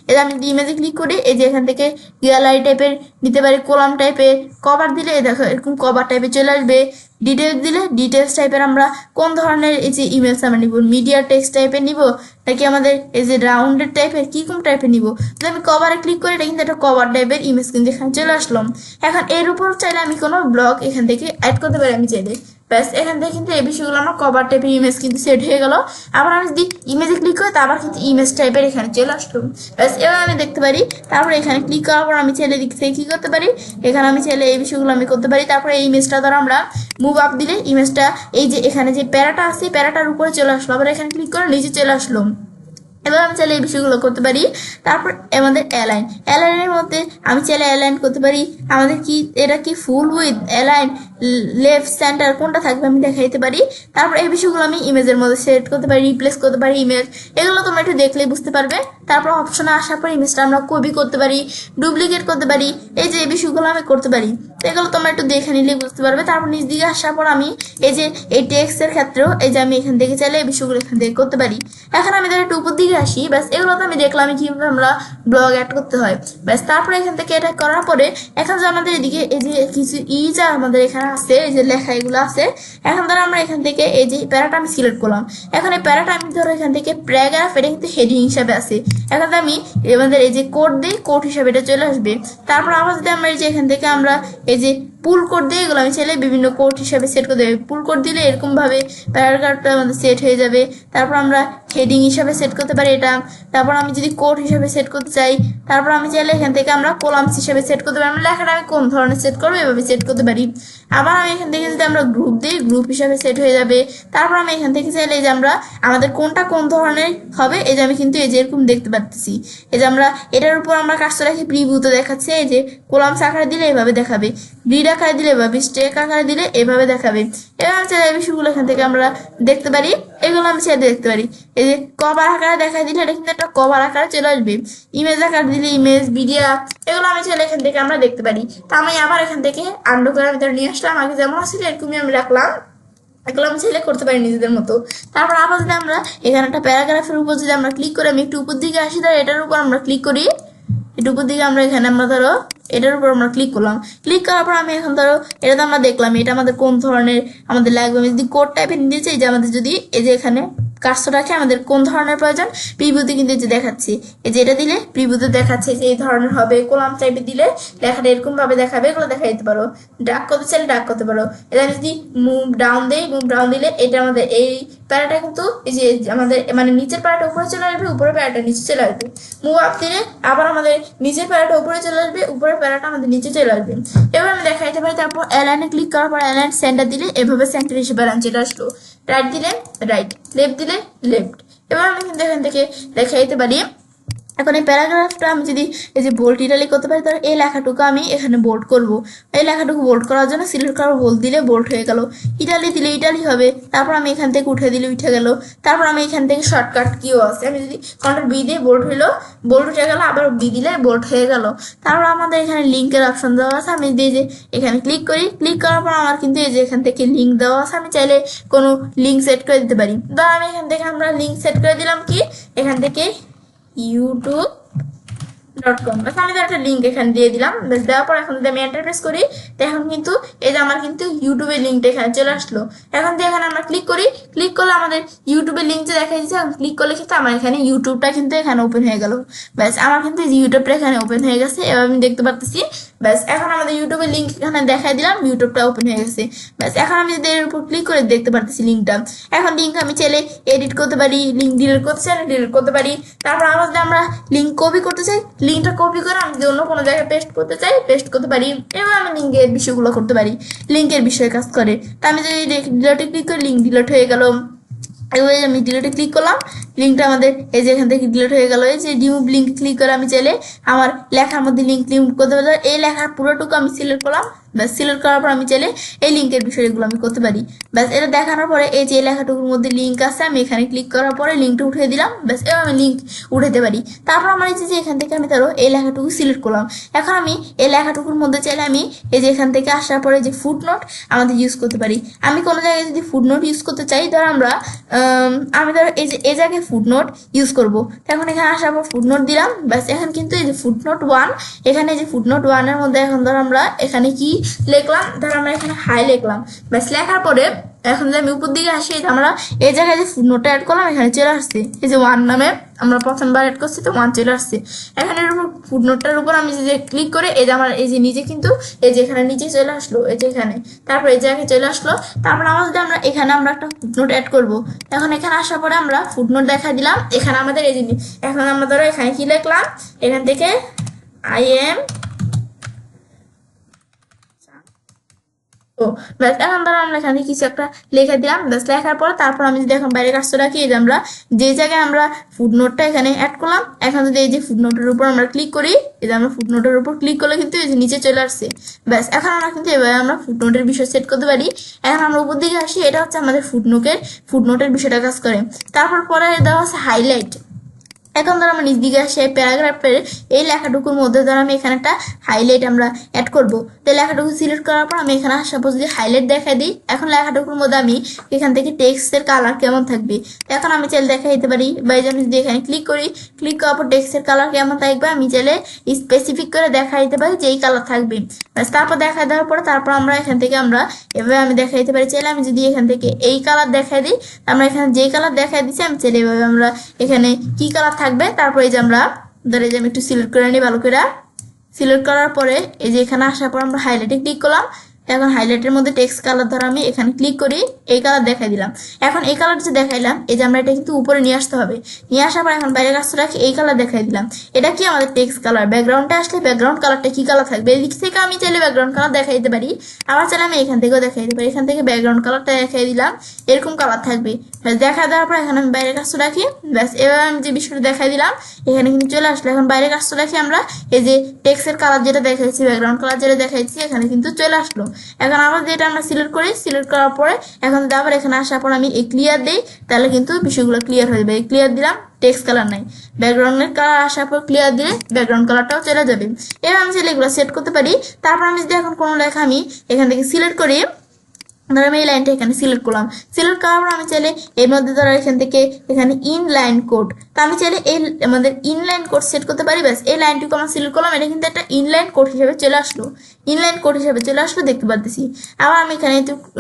[SPEAKER 1] এই যে আমি যদি ইমেজে ক্লিক করি এই যে এখান থেকে গ্যালারি টাইপের দিতে পারি, কলাম টাইপের, কভার দিলে দেখো এরকম কভার টাইপের চলে আসবে, ডিটেলস দিলে ডিটেলস টাইপের আমরা কোন ধরনের এই যে ইমেজ আমরা নিব, মিডিয়া টেক্সট টাইপের নিব নাকি আমাদের এই যে রাউন্ডেড টাইপের কিরকম টাইপের নিব। যদি আমি কভারে ক্লিক করি এটা কিন্তু একটা কভার টাইপের ইমেজ কিন্তু এখানে চলে আসলাম। এখন এর উপর চাইলে আমি কোনো ব্লগ এখান থেকে অ্যাড করতে পারি আমি চাইলে, ব্যাস এখান থেকে কিন্তু এই বিষয়গুলো আমার কভার টাইপের ইমেজ কিন্তু সেট হয়ে গেল। আবার আমি যদি ইমেজে ক্লিক করি তারপর কিন্তু ইমেজ টাইপের এখানে চলে আসলো। ব্যাস এবার আমি দেখতে পারি। তারপরে এখানে ক্লিক করার পর আমি চাইলে দিক থেকে কি করতে পারি, এখানে আমি চাইলে এই বিষয়গুলো আমি করতে পারি। তারপরে এই ইমেজটা ধরো আমরা মুভ আপ দিলে ইমেজটা এই যে এখানে যে প্যারাটা আছে প্যারাটার উপরে চলে আসলো, আবার এখানে ক্লিক করে নিচে চলে আসলো। এবার আমি চাইলে এই বিষয়গুলো করতে পারি। তারপর আমাদের অ্যালাইনের মধ্যে আমি চাইলে অ্যালাইন করতে পারি। আমাদের কি এটা কি ফুল উইথ অ্যালাইন লেফট সেন্টার কোনটা থাকবে আমি দেখাইতে পারি। তারপর এই বিষয়গুলো আমি ইমেজের মধ্যে সেট করতে পারি, রিপ্লেস করতে পারি ইমেজ। এগুলো তোমরা একটু দেখলেই বুঝতে পারবে। তারপর অপশনে আসার পর ইমেজটা আমরা কপি করতে পারি, ডুপ্লিকেট করতে পারি। এই যে এই বিষয়গুলো আমি করতে পারি, এগুলো তোমরা একটু দেখে নিলেই বুঝতে পারবে। তারপর নিচ দিকে আসার পর আমি এই যে এই টেক্সটের ক্ষেত্রেও এই যে আমি এখান থেকে চাইলে এই বিষয়গুলো এখান থেকে করতে পারি। এখন আমি ধর একটু উপর দিকে আসি। ব্যাস এগুলো তো আমি দেখলাম কিভাবে আমরা ব্লগ অ্যাড করতে হয়। ব্যাস তারপরে এখান থেকে এটা করার পরে এখন যে আমাদের এদিকে এই যে কিছু যা আমাদের এখানে আছে এই যে লেখা এগুলো আছে, এখন ধরো আমরা এখান থেকে এই যে প্যারাটা আমি সিলেক্ট করলাম। এখন এই প্যারাটা আমি ধরো এখান থেকে প্যারাগ্রাফ এটা কিন্তু হেডিং হিসাবে আছে। এখন আমি আমাদের এই যে কোড দিই, কোড হিসাবে এটা চলে আসবে। তারপর আবার যদি আমরা এই যে এখান থেকে আমরা এই যে পুল কোড দিয়ে এগুলো আমি চাইলে বিভিন্ন কোড হিসাবে সেট করে দেবে। পুল কোড দিলে এরকম ভাবে প্যারাগ্রাফটা আমাদের সেট হয়ে যাবে। তারপর আমরা হেডিং হিসাবে সেট করতে পারি এটা। তারপর আমি যদি কোড হিসাবে সেট করতে চাই, তারপর আমি চাইলে এখান থেকে আমরা কলামস হিসাবে সেট করতে পারি। আমরা লেখাটা আমি কোন ধরনের সেট করবো এভাবে সেট করতে পারি। আবার আমি এখান থেকে যদি আমরা গ্রুপ দিই, গ্রুপ হিসাবে সেট হয়ে যাবে। তারপর আমি এখান থেকে চাইলে এই যে আমরা আমাদের কোনটা কোন ধরনের হবে এই যে আমি কিন্তু এই যে এরকম দেখতে পাচ্ছি। এই যে আমরা এটার উপর আমরা কাজটা রাখি প্রিভিউতে দেখাচ্ছে। এই যে কলামস আকারে দিলে এভাবে দেখাবে, গ্রিড আকারে দিলে এভাবে, স্টেক আকারে দিলে এভাবে দেখাবে। এবার আমি চাইলে এই বিষয়গুলো এখান থেকে আমরা দেখতে পারি। এগুলো আমি চাইলে দেখতে পারি। এই যে কভার আকারে দেখাই দিলে এটা কিন্তু একটা কভার আকারে চলে আসবে। ইমেজ আকার দিলে ইমেজ, ভিডিও, এগুলো আমি চাইলে এখান থেকে আমরা দেখতে পারি। তা আমি আবার এখান থেকে আন্ডু করে ভিতরে নিয়ে আসলাম। আগে যেমন আসছিল এরকমই আমি রাখলাম। এগুলো আমি চাইলে করতে পারি নিজেদের মতো। তারপর আবার যদি আমরা এখানে একটা প্যারাগ্রাফের উপর যদি আমরা ক্লিক করে আমি একটু উপর দিকে আসি, ধরো এটার উপর আমরা ক্লিক করি, একটু উপর দিকে আমরা এখানে আমরা ধরো এটার উপর আমরা ক্লিক করলাম। ক্লিক করার পর আমি এখন ধরো এটা তো আমরা দেখলাম এটা আমাদের কোন ধরনের আমাদের লাগবে। আমি যদি কোড টাইপের নিতে চাই যে আমাদের যদি এই যে এখানে কাজটা রাখে আমাদের কোন ধরনের প্রয়োজন, প্রিভিউতে কিন্তু যে দেখাচ্ছি এই যে এটা দিলে প্রিভিউতে দেখাচ্ছে যে এই ধরনের হবে। কলাম টাইপের দিলে লেখাটা এরকম ভাবে দেখাবে। এগুলো দেখা দিতে পারো। ড্রাগ করতে চাইলে ড্রাগ করতে পারো। এটা আমি যদি মুভ ডাউন দিই, মুভ ডাউন দিলে এটা আমাদের এই প্যারাটা কিন্তু এই যে আমাদের মানে নিচের প্যারাটা উপরে চলে আসবে, উপরের প্যারাটা নিচে চলে আসবে। মুভ আপ দিলে আবার আমাদের নিচের প্যারাটা উপরে চলে আসবে, উপরের প্যারাটা আমাদের নিচে চলে আসবে। এবার আমি দেখা দিতে পারি। তারপর অ্যালাইনে ক্লিক করার পর অ্যালাইন সেন্টার দিলে এভাবে সেন্টার হিসেবে অ্যালাইন চলে আসলো। রাইট দিলে রাইট, লেফট দিলে লেফট। এবার আমি কিন্তু এখান থেকে দেখা দিতে পারি। এখন এই প্যারাগ্রাফটা আমি যদি এই যে বোল্ড ইটালিক করতে পারি, তাহলে এই লেখাটুকু আমি এখানে বোল্ড করব। এই লেখাটুকু বোল্ড করার জন্য সিলেক্ট করার বোল্ড দিলে বোল্ড হয়ে গেল। ইটালি দিলে ইটালি হবে। তারপর আমি এখান থেকে উঠে দিলে উঠে গেল। তারপর আমি এখান থেকে শর্টকাট কিও আছে, আমি যদি কন্ট্রোল বি দিয়ে বোল্ড হইলো, বোল্ড উঠে গেল, আবার বি দিলে বোল্ড হয়ে গেল। তারপর আমাদের এখানে লিঙ্কের অপশন দেওয়া আছে। আমি দিয়ে যে এখানে ক্লিক করি, ক্লিক করার পর আমার কিন্তু এই যে এখান থেকে লিঙ্ক দেওয়া আছে। আমি চাইলে কোনো লিঙ্ক সেট করে দিতে পারি। ধর আমি এখান থেকে আমরা লিঙ্ক সেট করে দিলাম কি এখান থেকে youtube.com। আমি একটা লিঙ্ক এখানে দিয়ে দিলাম। বেশ দেওয়ার পর এখন যদি আমি এন্টার প্রেস করি, তো এখন কিন্তু এই যে আমার কিন্তু ইউটিউবের লিঙ্কটা এখানে চলে আসলো। এখন দিয়ে এখানে আমরা ক্লিক করি, ক্লিক করলে আমাদের ইউটিউবের লিঙ্ক যে দেখা যাচ্ছে, ক্লিক করলে কিন্তু আমার এখানে ইউটিউবটা কিন্তু এখানে ওপেন হয়ে গেল। ব্যাস আমার কিন্তু ইউটিউবটা এখানে ওপেন হয়ে গেছে। এবার আমি দেখতে পাচ্ছি। ব্যাস এখন আমাদের ইউটিউবের লিঙ্ক এখানে দেখাই দিলাম, ইউটিউবটা ওপেন হয়ে গেছে। ব্যাস এখন আমি যদি এর উপর ক্লিক করে দেখতে পাচ্ছি লিঙ্কটা। এখন লিঙ্ক আমি চাইলে এডিট করতে পারি, লিঙ্ক ডিলিট করতে চাইলে ডিলিট করতে পারি। তারপর আমরা যদি আমরা লিঙ্ক কপি করতে চাই, লিঙ্কটা কপি করে আমি যদি অন্য কোনো জায়গায় পেস্ট করতে চাই পেস্ট করতে পারি। এবার আমি লিঙ্কের বিষয়গুলো করতে পারি, লিঙ্কের বিষয়ে কাজ করে। তা আমি যদি ডিলিটে ক্লিক করি লিঙ্ক ডিলিট হয়ে গেল। এবার আমি ডিলিটে ক্লিক করলাম, লিঙ্কটা আমাদের এই যে এখান থেকে ডিলিট হয়ে গেল। এই যে রিমুভ লিঙ্ক ক্লিক করে আমি চাইলে আমার লেখার মধ্যে লিঙ্ক রিমুভ করতে পারি। এই লেখার পুরোটুকু আমি সিলেক্ট করলাম। ব্যাস সিলেক্ট করার পর আমি চাইলে এই লিঙ্কের বিষয়গুলো আমি করতে পারি। ব্যাস এটা দেখানোর পরে এই যে লেখাটুকুর মধ্যে লিঙ্ক আছে, আমি এখানে ক্লিক করার পরে লিঙ্কটা উঠিয়ে দিলাম। ব্যাস এবার আমি লিঙ্ক উঠাতে পারি। তারপর আমার এই যে এখান থেকে আমি ধরো এই লেখাটুকু সিলেক্ট করলাম। এখন আমি এই লেখাটুকুর মধ্যে চাইলে আমি এই যে এখান থেকে আসার পরে যে ফুটনোট আমাদের ইউজ করতে পারি। আমি কোনো জায়গায় যদি ফুটনোট ইউজ করতে চাই, ধর আমি ধরো এই যে এই জায়গায় ফুটনোট ইউজ করবো, তখন এখানে আসার পর ফুটনোট দিলাম। ব্যাস এখন কিন্তু এই যে ফুটনোট 1, এখানে যে ফুটনোট 1-এর মধ্যে এখন ধর আমরা এখানে কি লিখলাম, ধর আমরা এখানে হাই লিখলাম। ব্যাস লেখার পরে এখন যদি আমি উপর দিকে আসি, আমরা এই জায়গায় যে ফুটনোটটা অ্যাড করলাম এখানে চলে আসছে, এই যে 1 নামে আমরা প্রথমবার অ্যাড করছি তো 1 চলে আসছে। এখন এর উপর ফুটনোটটার উপর আমি যে ক্লিক করে এই যে আমার এই যে নিচে কিন্তু এই যে এখানে নিচে চলে আসলো, এই যে এখানে, তারপর এই জায়গায় চলে আসলো। তারপর আমরা যদি আমরা এখানে আমরা একটা ফুটনোট অ্যাড করব। এখন এখানে আসার পরে আমরা ফুটনোট দেখা দিলাম, এখানে আমাদের এই যে এখন আমরা ধরো এখানে কি লিখলাম, এখান থেকে আই এম ব্যাস। এখন ধরো আমরা এখানে কিছু একটা লিখে দিলাম, ব্যাস। লেখার পর তারপর আমি যদি এখন বাইরে কাজটা রাখি, এই যে আমরা যে জায়গায় আমরা ফুটনোটটা এখানে অ্যাড করলাম, এখন যদি এই যে ফুটনোটের উপর আমরা ক্লিক করি, এই যে আমরা ফুটনোটের উপর ক্লিক করলে কিন্তু এই যে নিচে চলে আসছে, ব্যাস। এখন আমরা কিন্তু এভাবে আমরা ফুটনোটের বিষয় সেট করতে পারি। এখন আমরা উপর দিকে আসি, এটা হচ্ছে আমাদের ফুটনোটের বিষয়টা কাজ করে। তারপর পরে দেওয়া হচ্ছে হাইলাইট। এখন ধরো আমরা নিচ দিকে আসি, প্যারাগ্রাফের এই লেখাটুকুর মধ্যে ধরো আমি এখানে একটা হাইলাইট আমরা অ্যাড করবো। তো লেখাটুকু সিলেক্ট করার পর আমি এখানে সাপোজ যদি হাইলাইট দেখা দিই, এখন লেখাটুকুর মধ্যে আমি এখান থেকে টেক্সটের কালার কেমন থাকবে এখন আমি চাইলে দেখা দিতে পারি, বা এই যে আমি যদি এখানে ক্লিক করি, ক্লিক করার পর টেক্সটের কালার কেমন থাকবে আমি চাইলে স্পেসিফিক করে দেখা দিতে পারি যে এই কালার থাকবে, ব্যাস। তারপর দেখা দেওয়ার পরে তারপর আমরা এখান থেকে আমরা এভাবে আমি দেখা দিতে পারি, চাইলে আমি যদি এখান থেকে এই কালার দেখা দিই, আমরা এখানে যেই কালার দেখা দিচ্ছি আমি চাইলে এভাবে আমরা এখানে কি কালার থাকবে, তারপরে এই যে আমরা ধরে যে আমি একটু সিলেক্ট করে নিই ভালো করে। সিলেক্ট করার পরে এই যে এখানে আসার পর আমরা হাইলাইটে ক্লিক করলাম। এখন হাইলাইটের মধ্যে টেক্সট কালার ধরো আমি এখানে ক্লিক করি, এই কালার দেখাই দিলাম। এখন এই কালার যে দেখাইলাম, এই যে আমরা এটা কিন্তু উপরে নিয়ে আসতে হবে, নিয়ে আসার পর এখন বাইরে কাজটা রাখি, এই কালার দেখাই দিলাম। এটা কি আমাদের টেক্সট কালার। ব্যাকগ্রাউন্ডটা আসলে ব্যাকগ্রাউন্ড কালারটা কি কালার থাকবে, এদিক থেকে আমি চাইলে ব্যাকগ্রাউন্ড কালার দেখাই দিতে পারি, আবার চাইলে আমি এখান থেকেও দেখাই দিতে পারি। এখান থেকে ব্যাকগ্রাউন্ড কালারটা দেখাই দিলাম, এরকম কালার থাকবে, ব্যাস। দেখা দেওয়ার পর এখানে আমি বাইরে কাজটা রাখি, ব্যাস। এবার আমি যে বিষয়টা দেখাই দিলাম এখানে কিন্তু চলে আসলো। এখন বাইরে কাজটা রাখি, আমরা এই যে টেক্সটের কালার যেটা দেখাইছি, ব্যাকগ্রাউন্ড কালার যেটা দেখাইছি এখানে কিন্তু চলে আসলো। এখন আবার যেটা আমরা সিলেক্ট করি, সিলেক্ট করার পরে এখন যদি আবার এখানে আসার পর আমি এই ক্লিয়ার দিই, তাহলে কিন্তু বিষয়গুলো ক্লিয়ার হয়ে যাবে। এই ক্লিয়ার দিলাম, টেক্সট কালার নাই, ব্যাকগ্রাউন্ডের কালার আসার পর ক্লিয়ার দিলে ব্যাকগ্রাউন্ড কালারটাও চলে যাবে। এবার আমি চাইলে এগুলো সেট করতে পারি। তারপর আমি যদি এখন কোনো লেখা আমি এখান থেকে সিলেক্ট করি, ধরো আমি এই লাইনটা এখানে সিলেক্ট করলাম, সিলেক্ট করার পর আমি চাইলে এর মধ্যে ধরো এখান থেকে এখানে ইনলাইন কোড, তো আমি চাইলে এই আমাদের ইনলাইন কোড সেট করতে পারি, ব্যাস। এই লাইনটুকু আমরা সিলেক্ট করলাম, এটা কিন্তু একটা ইনলাইন কোড হিসেবে চলে আসলো, ইনলাইন কোড হিসেবে চলে আসলো, দেখতে পাচ্ছি। আবার আমি এখানে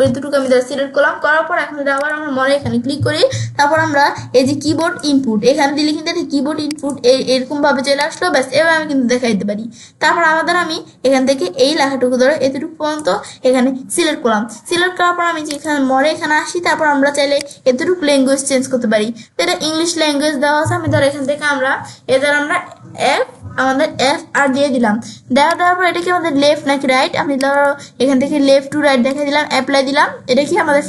[SPEAKER 1] এতটুকু আমি সিলেক্ট করলাম, করার পর এখন যদি আবার আমরা মনে এখানে ক্লিক করি, তারপর আমরা এই যে কিবোর্ড ইনপুট এখানে দিলে কিন্তু একটা কিবোর্ড ইনপুট এরকম ভাবে চলে আসলো, ব্যাস। এবার আমি কিন্তু দেখাই দিতে পারি। তারপর আমাদের আমি এখান থেকে এই লেখাটুকু ধরো এতটুকু পর্যন্ত এখানে সিলেক্ট করলাম, সিলেক্ট করার পর আমি যে এখানে মরে এখানে আসি, তারপর আমরা চাইলে এতটুকু ল্যাঙ্গুয়েজ চেঞ্জ করতে পারি। তো এটা ইংলিশ ল্যাঙ্গুয়েজ দেওয়া আছে, আমি ধরো এখান থেকে আমরা এদের আমরা আমাদের এফ আর দিয়ে দিলাম। দেওয়ার পর এটা কি আমাদের লেফট নাকি রাইট, আমি ধরো এখান থেকে লেফট টু রাইট দেখা দিলাম, অ্যাপ্লাই দিলাম। এটা কি আমাদের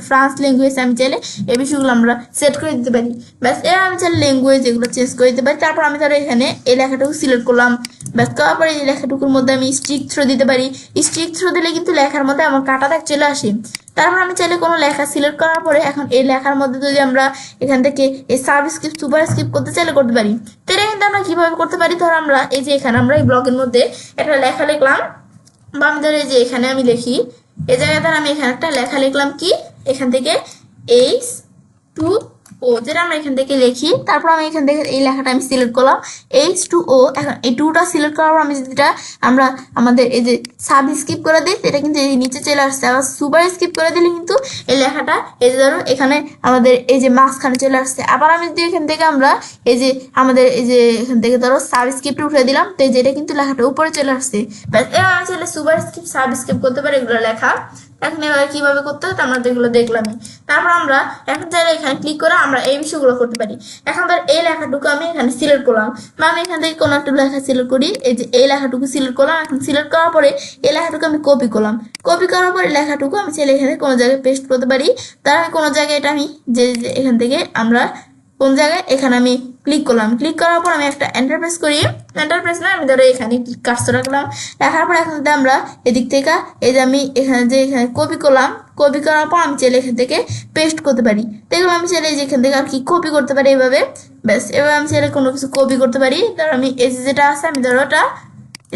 [SPEAKER 1] ফ্রান্স ল্যাঙ্গুয়েজ, আমি চাইলে এই বিষয়গুলো আমরা সেট করে দিতে পারি, ব্যাস। এবার আমি চাইলে ল্যাঙ্গুয়েজ এগুলো চেঞ্জ করে দিতে পারি। তারপর আমি ধরো এখানে এই লেখাটুকু সিলেক্ট করলাম, ব্যাস। করার পরে এই লেখাটুকুর মধ্যে আমি স্ট্রিক থ্রো দিতে পারি, স্ট্রিক থ্রো দিলে কিন্তু লেখার মধ্যে আমার কাটা দাগ চলে আসে। তারপর আমি চাইলে কোনো লেখা সিলেক্ট করার পরে এখন এই লেখার মধ্যে যদি আমরা এখান থেকে এই সাবস্ক্রিপ্ট সুপার স্ক্রিপ্ট করতে চাইলে করতে পারি। তো এটা কিন্তু আমরা কিভাবে করতে পারি, ধরো আমরা এই যে এখানে আমরা এই ব্লগের মধ্যে একটা লেখা লিখলাম, বা আমি ধরো এই যে এখানে আমি লিখি, এই জায়গায় ধর আমি এখানে একটা লেখা লিখলাম, কি এখান থেকে H2O যেটা আমরা এখান থেকে লিখি। তারপর আমি এখান থেকে এই লেখাটা আমি সিলেক্ট করলাম H2O। এখন এই 2টা সিলেক্ট করার পর আমি যেটা আমরা আমাদের এই যে সাব স্কিপ করে দিই, এটা কিন্তু এই নিচে চলে আসছে। আবার সুপার স্কিপ করে দিলে কিন্তু এই লেখাটা এই যে ধরো এখানে আমাদের এই যে মাঝখানে চলে আসছে। আবার আমি যদি এখান থেকে আমরা এই যে আমাদের এই যে এখান থেকে ধরো সাব স্কিপটা উঠে দিলাম, তো এই যে এটা কিন্তু লেখাটা উপরে চলে আসছে, ব্যাস। এবার আমি চাইলে সুপার স্কিপ সাব স্কিপ করতে পারি এগুলো লেখা। এখন এবার কিভাবে করতে হয় আমরা এগুলো দেখলামই। তারপর আমরা এখন চাইলে এখানে ক্লিক করে আমরা এই বিষয়গুলো করতে পারি। এখন ধর এই লেখাটুকু আমি এখানে সিলেক্ট করলাম, বা আমি এখান থেকে কোনো একটা লেখা সিলেক্ট করি, এই যে এই লেখাটুকু সিলেক্ট করলাম। এখন সিলেক্ট করার পরে এই লেখাটুকু আমি কপি করলাম, কপি করার পরে লেখাটুকু আমি চাইলে এখানে কোনো জায়গায় পেস্ট করতে পারি। তার কোনো জায়গায় এটা আমি যে এখান থেকে আমরা কোন জায়গায় এখানে আমি ক্লিক করলাম, ক্লিক করার পর আমি একটা এন্টার প্রেস করি, এন্টার প্রেস না আমি ধরো এখানে কাজটা রাখলাম। রাখার পর এখন আমরা এদিক থেকে এই যে আমি এখানে যে এখানে কপি করলাম, কপি করার পর আমি চাইলে এখান থেকে পেস্ট করতে পারি। দেখলাম আমি চাইলে যে এখান থেকে আর কি কপি করতে পারি এইভাবে, ব্যাস। এবার আমি চাইলে কোনো কিছু কপি করতে পারি। ধরো আমি এই যেটা আছে আমি ধরো ওটা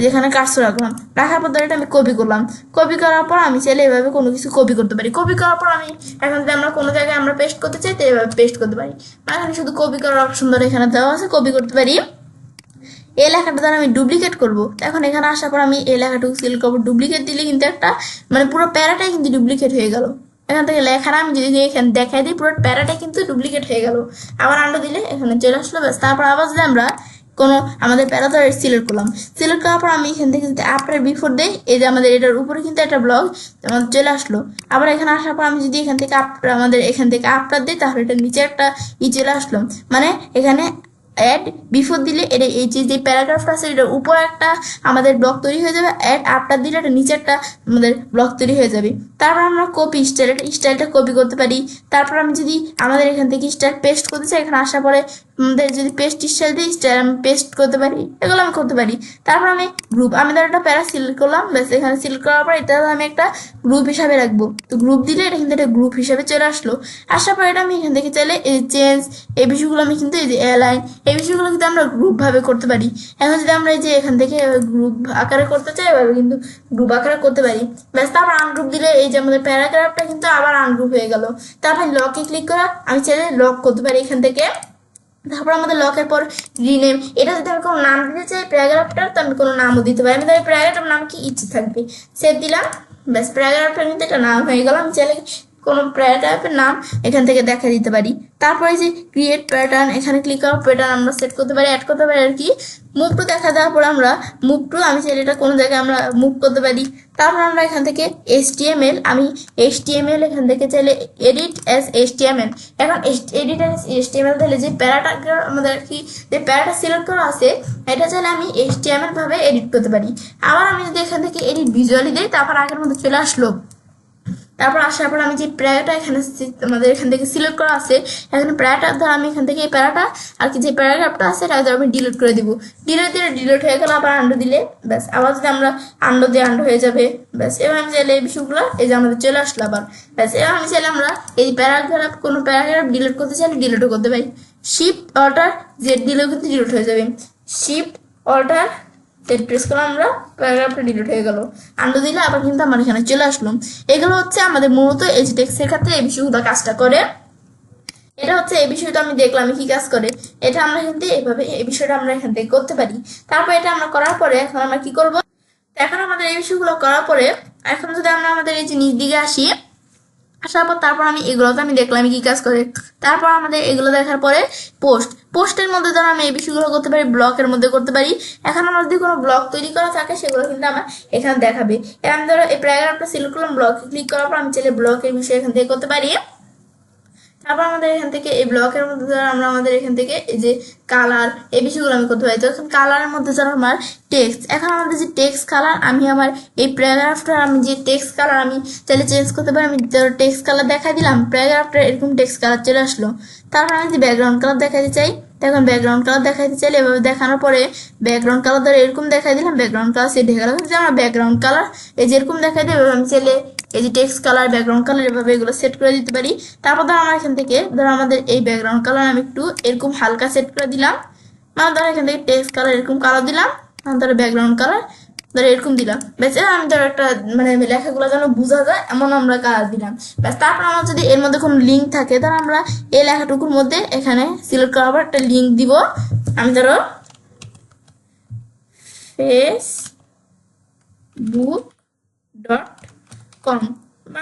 [SPEAKER 1] যেখানে কাজটা রাখলাম, রাখার পর ধরো এটা আমি কপি করলাম, কপি করার পর আমি চাইলে এভাবে কোনো কিছু কপি করতে পারি। কপি করার পর আমি এখন যদি আমরা কোনো জায়গায় আমরা পেস্ট করতে চাই তো এভাবে পেস্ট করতে পারি। এখানে শুধু কপি করার অপশন ধরে এখানে দেওয়া আছে, কপি করতে পারি। এই লেখাটা দ্বারা আমি ডুপ্লিকেট করবো। এখন এখানে আসার পর আমি এই লেখাটুকু সিলেক্ট করবো, ডুপ্লিকেট দিলে কিন্তু একটা মানে পুরো প্যারাটাই কিন্তু ডুপ্লিকেট হয়ে গেল। এখান থেকে লেখার আমি যদি এখানে দেখাই দিই পুরো প্যারাটা কিন্তু ডুপ্লিকেট হয়ে গেল। আবার আন্ডু দিলে এখানে চলে আসলো, ব্যাস। তারপর আবার যদি আমরা কোনো আমাদের প্যারাটা সিলেক্ট করলাম, সিলেক্ট করার পর আমি এখান থেকে যদি আফটার বিফোর দেই, এই যে আমাদের এটার উপরে কিন্তু একটা ব্লক আমাদের চলে আসলো। আবার এখানে আসার পর আমি যদি এখান থেকে আমাদের এখান থেকে আফটার দিই, তাহলে এটা নিচে একটা চলে আসলো। মানে এখানে অ্যাড বিফোর দিলে এটা এই যে প্যারাগ্রাফটা আছে এটার উপর একটা আমাদের ব্লক তৈরি হয়ে যাবে, অ্যাড আফটার দিলে এটা নিচে একটা আমাদের ব্লক তৈরি হয়ে যাবে। তারপর আমরা কপি স্টাইলটা কপি করতে পারি। তারপর আমি যদি আমাদের এখান থেকে স্টাইল পেস্ট করতে চাই, এখানে আসার পরে আমাদের যদি পেস্ট স্টাইল দিই, স্টাইল আমি পেস্ট করতে পারি, এগুলো আমি করতে পারি। তারপর আমি গ্রুপ, আমি ধর একটা প্যারা সিলেক্ট করলাম, ব্যাস। এখানে সিলেক্ট করার পর এটা আমি একটা গ্রুপ হিসাবে রাখবো, তো গ্রুপ দিলে এটা কিন্তু একটা গ্রুপ হিসাবে চলে আসলো। আসার পর এটা আমি এখান থেকে চাইলে এই চেঞ্জ এই বিষয়গুলো আমি কিন্তু এই যে অ্যালাইন এই বিষয়গুলো কিন্তু আমরা গ্রুপ ভাবে করতে পারি। এখন যদি আমরা এই যে এখান থেকে গ্রুপ আকারে করতে চাই, এভাবে কিন্তু গ্রুপ আকারে করতে পারি, ব্যাস। তারপর আনগ্রুপ দিলে এই যে আমাদের প্যারাগ্রাফটা কিন্তু আবার আনগ্রুপ হয়ে গেল। তারপর লকে ক্লিক করা, আমি চাইলে লক করতে পারি এখান থেকে। তারপর আমাদের লকের পর রিনেম, এটা যদি আমি কোনো নাম দিতে চাই প্যারাগ্রাফটার, তো আমি কোনো নামও দিতে পারি। আমি তাই প্যারাগ্রাফটার নাম কি ইচ্ছে থাকবে, সেভ দিলাম, ব্যাস। প্যারাগ্রাফটার কিন্তু একটা নাম হয়ে গেল। আমি চাইলে কোনো প্যারাগ্রাফের নাম এখান থেকে দেখা দিতে পারি। তারপরে যে ক্রিয়েট প্যাটার্ন, এখানে ক্লিক করার প্যাটার্ন আমরা সেট করতে পারি, অ্যাড করতে পারি আর কি। মুভ টু দেখা দেওয়ার পর আমরা মুভ টু, আমি চাইলে এটা কোনো জায়গায় আমরা মুভ করতে পারি। তারপর আমরা এখান থেকে HTML, আমি HTML এখান থেকে চাইলে এডিট অ্যাজ HTML। এখন এডিট অ্যাজ HTML দিলে যে প্যারাটা আমাদের আর কি যে প্যারাটা সিলেক্ট করা আছে, এটা চাইলে আমি HTML ভাবে এডিট করতে পারি। আবার আমি যদি এখান থেকে এডিট ভিজুয়ালি দিই, তারপর আগের মধ্যে চলে আসলো। তারপর আসার পর আমি যে প্যারাটা এখানে আমাদের এখান থেকে সিলেক্ট করা আছে, এখানে প্যারাটা ধর আমি এখান থেকে এই প্যারাটা আর কি যে প্যারাগ্রাফটা আছে এটা ধর আমি ডিলিট করে দিব, ডিলিট দিলে ডিলিট হয়ে গেল। আবার আন্ডু দিলে ব্যাস, আবার যদি আমরা আন্ডু দিয়ে আন্ডু হয়ে যাবে, ব্যাস। এবার আমি চাইলে এই বিষয়গুলো এই যে আমাদের চলে আসলো আবার, ব্যাস। এবার আমি চাইলে আমরা এই প্যারাগ্রাফ কোনো প্যারাগ্রাফ ডিলিট করতে চাইলে ডিলিটও করতে পারি। শিফট অল্টার জেড দিলেও কিন্তু ডিলিট হয়ে যাবে। শিফট অল্টার জেড প্রেস করলাম, আমরা প্যারাগ্রাফটা ডিলিট হয়ে গেল। আন্ডু দিলে আবার কিন্তু আমার এখানে চলে আসলো। এগুলো হচ্ছে আমাদের মূলত এই যে টেক্সটের ক্ষেত্রে এই বিষয়গুলো কাজটা করে। এটা হচ্ছে এই বিষয়টা আমি দেখলাম কি কাজ করে, এটা আমরা কিন্তু এইভাবে এই বিষয়টা আমরা এখান থেকে করতে পারি। তারপর এটা আমরা করার পরে এখন আমরা কি করব, এখন আমাদের এই বিষয়গুলো করার পরে এখন যদি আমরা আমাদের এই যে নিচ দিকে আসি, আসার পর তারপর আমি এগুলোতে আমি দেখলাম কি কাজ করে। তারপর আমাদের এগুলো দেখার পরে পোস্টের মধ্যে ধরো আমি এই বিষয়গুলো করতে পারি, ব্লকের মধ্যে করতে পারি। এখন আমার যদি কোনো ব্লক তৈরি করা থাকে সেগুলো কিন্তু আমার এখানে দেখাবে। আমি ধরো এই প্যারাগ্রাফটা সিলেক্ট করলাম, ব্লকে ক্লিক করার পর আমি চাইলে ব্লকের বিষয় এখান থেকে করতে পারি। তারপর আমাদের এখান থেকে এই ব্লকের মধ্যে ধরো আমরা আমাদের এখান থেকে এই যে কালার এই বিষয়গুলো আমি করতে পারি। তো এখন কালারের মধ্যে ধরো আমার টেক্সট, এখন আমাদের যে টেক্সট কালার আমি আমার এই প্যারাগ্রাফটার আমি যে টেক্সট কালার আমি চাইলে চেঞ্জ করতে পারি। আমি ধরো টেক্সট কালার দেখাই দিলাম, প্যারাগ্রাফটা এরকম টেক্সট কালার চলে আসলো। তারপর আমি যদি ব্যাকগ্রাউন্ড কালার দেখাতে চাই, এখন ব্যাকগ্রাউন্ড কালার দেখাইতে চাইলে এভাবে দেখানোর পরে ব্যাকগ্রাউন্ড কালার ধরে এরকম দেখাই দিলাম, ব্যাকগ্রাউন্ড কালার সেট হয়ে গেল। যে আমরা ব্যাকগ্রাউন্ড কালার এই যে এরকম দেখাই দিই, আমি চাইলে এই যে টেক্সট কালার ব্যাকগ্রাউন্ড কালার এভাবে এগুলো সেট করে দিতে পারি। তারপর ধরো আমরা এখান থেকে ধরো আমাদের এই ব্যাকগ্রাউন্ড কালার আমি একটু এরকম হালকা সেট করে দিলাম, মানে ধরো এখান থেকে টেক্সট কালার এরকম কালার দিলাম, ধরো ব্যাকগ্রাউন্ড কালার ধরো এরকম দিলাম, ব্যাস। আমি ধরো একটা মানে লেখাগুলো যেন বোঝা যায় এমন আমরা কালার দিলাম, ব্যাস। তারপর আমার যদি এর মধ্যে কোনো লিঙ্ক থাকে, ধরো আমরা এই লেখাটুকুর মধ্যে এখানে সিলেক্ট করার পর একটা লিঙ্ক দিব। আমি ধরো facebook.com,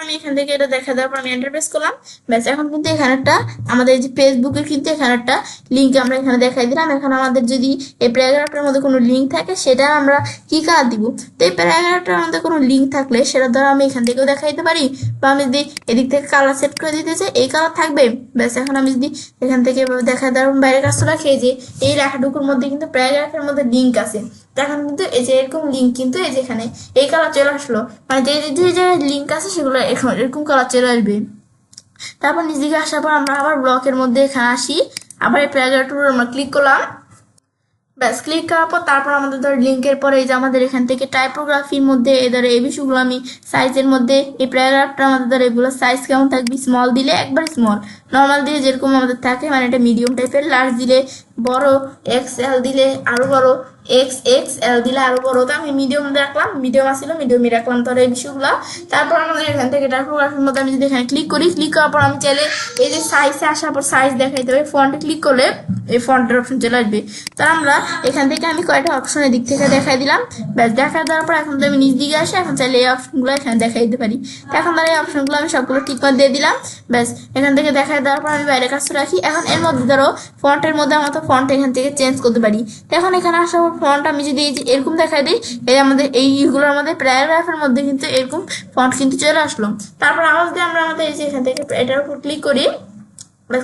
[SPEAKER 1] আমি এখান থেকে এটা দেখা দেওয়ার পর আমি এন্টার প্রেস করলাম, ব্যাস। এখন কিন্তু এখানে একটা আমাদের যে ফেসবুকের কিন্তু এখানে একটা লিঙ্ক আমরা এখানে দেখাই দিলাম। এখন আমাদের যদি এই প্যারাগ্রাফটার মধ্যে কোনো লিঙ্ক থাকে সেটা আমরা কি কালার দিব, তো এই প্যারাগ্রাফটার মধ্যে কোনো লিঙ্ক থাকলে সেটা ধরো আমি এখান থেকেও দেখাই দিতে পারি, বা আমি যদি এদিক থেকে কালার সেট করে দিতে চাই এই কালার থাকবে, ব্যাস। এখন আমি যদি এখান থেকে দেখা দেওয়ার বাইরের কাজটা রাখি যে এই লেখাটুকুর মধ্যে কিন্তু প্যারাগ্রাফের মধ্যে লিঙ্ক আছে, এখন কিন্তু এই যে এরকম লিঙ্ক কিন্তু এই যে এখানে এই কালার চলে আসলো, মানে যে লিঙ্ক আছে সেগুলো এখন এরকম কালার চলে আসবে। তারপর নিচ দিকে আসার পর আমরা আবার ব্লকের মধ্যে এখানে আসি, আবার এই প্যারাগ্রাফটার আমরা ক্লিক করলাম, ব্যাস। ক্লিক করার পর তারপর আমাদের ধর লিঙ্কের পরে এই যে আমাদের এখান থেকে টাইপোগ্রাফির মধ্যে এই ধরো এই বিষয়গুলো আমি সাইজের মধ্যে এই প্যারাগ্রাফটা আমাদের ধর এগুলো সাইজ কেমন থাকবে, স্মল দিলে একবার স্মল, নর্মাল দিলে যেরকম আমাদের থাকে মানে এটা মিডিয়াম টাইপের, লার্জ দিলে বড়, XL দিলে আরো বড়, XXL দিলে আরো বড়। তো আমি মিডিয়াম রাখলাম, মিডিয়াম আসছিল মিডিয়ামই রাখলাম ধরো এই বিষয়গুলো। তারপর আমাদের এখান থেকে টাইপোগ্রাফির মধ্যে আমি যদি এখানে ক্লিক করি, ক্লিক করার পর আমি চাইলে এই যে সাইজে আসার পর সাইজ দেখাইতে হবে, ফন্টে ক্লিক করলে এই ফন্টের অপশন চলে আসবে। তো আমরা এখান থেকে আমি কয়টা অপশনের দিক থেকে দেখাই দিলাম, ব্যাস দেখা দেওয়ার পর এখন তো আমি নিচ দিকে আসি, এখন চাইলে এই অপশনগুলো এখানে দেখাই দিতে পারি। এখন ধরো এই অপশনগুলো আমি সবগুলো টিক করে দিয়ে দিলাম, ব্যাস এখান থেকে দেখাই দেওয়ার পর আমি বাইরে কাছে রাখি। এখন এর মধ্যে ধরো ফন্টের মধ্যে আমরা তো ফন্ট এখান থেকে চেঞ্জ করতে পারি। এখন এখানে আসার পর ফন্ট আমি যদি এরকম দেখাই দিই, এই আমাদের এইগুলোর মধ্যে প্যারাগ্রাফের মধ্যে কিন্তু এরকম ফন্ট কিন্তু চলে আসলো। তারপর আবার যদি আমরা আমাদের এই যে এখান থেকে এটার উপর ক্লিক করি,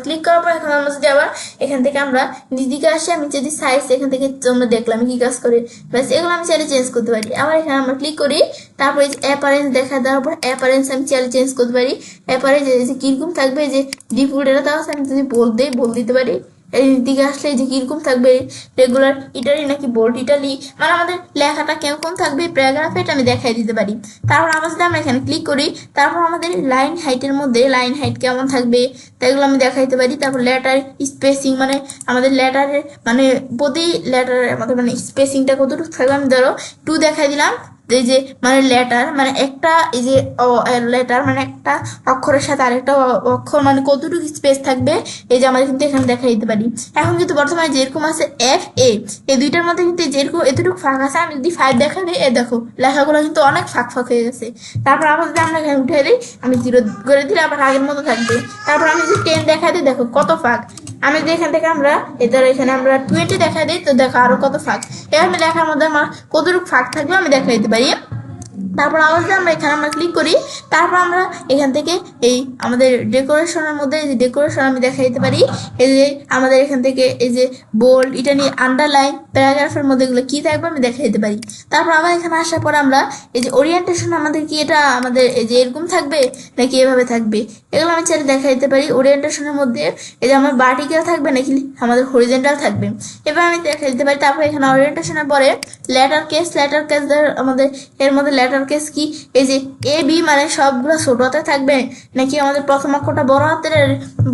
[SPEAKER 1] ক্লিক করার পর এখন আমরা যদি আবার এখান থেকে আমরা নিচদিকে আসি, আমি যদি সাইজ এখান থেকে তোমরা দেখলাম কি কাজ করে, ব্যাস এগুলো আমি চাইলে চেঞ্জ করতে পারি। আবার এখানে আমরা ক্লিক করি, তারপরে অ্যাপারেন্স দেখা দেওয়ার পর অ্যাপারেন্স আমি চাইলে চেঞ্জ করতে পারি। অ্যাপারেন্স যে কিরকম থাকবে, যে ডিফল্ট এটা দেওয়া আছে, আমি যদি বল দিতে পারি। এই দিকে আসলে যে কিরকম থাকবে, রেগুলার ইটালি নাকি বোল্ড ইটালি, মানে আমাদের লেখাটা কেমন থাকবে প্যারাগ্রাফে এটা আমি দেখাই দিতে পারি। তারপর আবার যদি আমরা এখানে ক্লিক করি, তারপর আমাদের লাইন হাইটের মধ্যে লাইন হাইট কেমন থাকবে তাইগুলো আমি দেখাইতে পারি। তারপর লেটার স্পেসিং, মানে আমাদের লেটারের মানে প্রতি লেটারের আমাদের মানে স্পেসিংটা কতটুকু থাকবে, আমি ধরো 2 দেখাই দিলাম। এই যে মানে লেটার মানে একটা, এই যে লেটার মানে একটা অক্ষরের সাথে আরেকটা অক্ষর মানে কতটুকু স্পেস থাকবে, এই যে আমাদের কিন্তু এখানে দেখা দিতে পারি। এখন কিন্তু বর্তমানে যেরকম আছে FA, এই দুইটার মধ্যে কিন্তু যেরকম এতটুকু ফাঁক আছে, আমি যদি 5 দেখা দিই, দেখো লেখাগুলো কিন্তু অনেক ফাঁক হয়ে গেছে। তারপর আবার যদি আমরা এখানে উঠে দিই, আমি 0 করে দিলে আবার আগের মতো থাকবে। তারপর আমি যদি 10 দেখা দিই, দেখো কত ফাঁক। আমি যদি এখান থেকে আমরা এখানে আমরা 20 দেখা দিই, তো দেখো আরো কত ফাঁক। এভাবে লেখার মধ্যে আমার কতটুকু ফাঁক থাকবে আমি দেখা দিতে পারি। তারপর আবার আমরা এখানে আমরা ক্লিক করি, তারপর আমরা এখান থেকে এই আমাদের ডেকোরেশনের মধ্যে এই যে ডেকোরেশন আমি দেখা দিতে পারি। এই যে আমাদের এখান থেকে এই যে বোল্ড, এটা নিয়ে আন্ডারলাইন, প্যারাগ্রাফের মধ্যে এগুলো কি থাকবে আমি দেখা দিতে পারি। তারপর আবার এখানে আসার পর আমরা এই যে ওরিয়েন্টেশন, আমাদের কি এটা আমাদের এই যে এরকম থাকবে নাকি এভাবে থাকবে, এগুলো আমি চাইলে দেখা দিতে পারি। ওরিয়েন্টেশনের মধ্যে এই যে আমার ভার্টিক্যাল থাকবে নাকি আমাদের হরিজেন্টাল থাকবে, এবার আমি দেখা দিতে পারি। তারপর এখানে ওরিয়েন্টেশনের পরে লেটার কেস আমাদের এর মধ্যে লেটার কেস কি, এই যে AB মানে সবগুলো ছোট হাতে থাকবে নাকি আমাদের প্রথম অক্ষরটা বড় হাতের,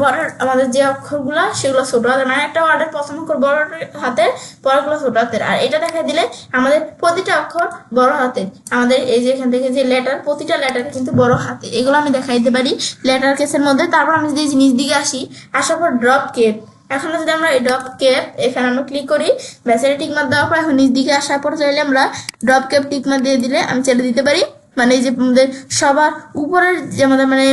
[SPEAKER 1] বড় আমাদের যে অক্ষরগুলো সেগুলো ছোট হাতের, মানে একটা ওয়ার্ডের প্রথম অক্ষর বড় হাতের, পরগুলো ছোট হাতের। আর এটা দেখা দিলে আমাদের প্রতিটা অক্ষর বড় হাতের, আমাদের এই যে এখান থেকে যে লেটার প্রতিটা লেটার কিন্তু বড় হাতে, এগুলো আমি দেখা দিতে পারি লেটার কেসের মধ্যে। তারপর আমি যদি নিচ দিকে আসি, আসার পর ড্রপ কেপ, এখন যদি আমরা এই ড্রপ কেপ এখানে আমরা ক্লিক করি, ব্যাসের টিকমার দেওয়ার পর এখন নিচ দিকে আসার পর চাইলে আমরা ড্রপ কেপ টিকমার দিয়ে দিলে আমি ছেড়ে দিতে পারি। মানে এই যে আমাদের সবার উপরের যে আমাদের মানে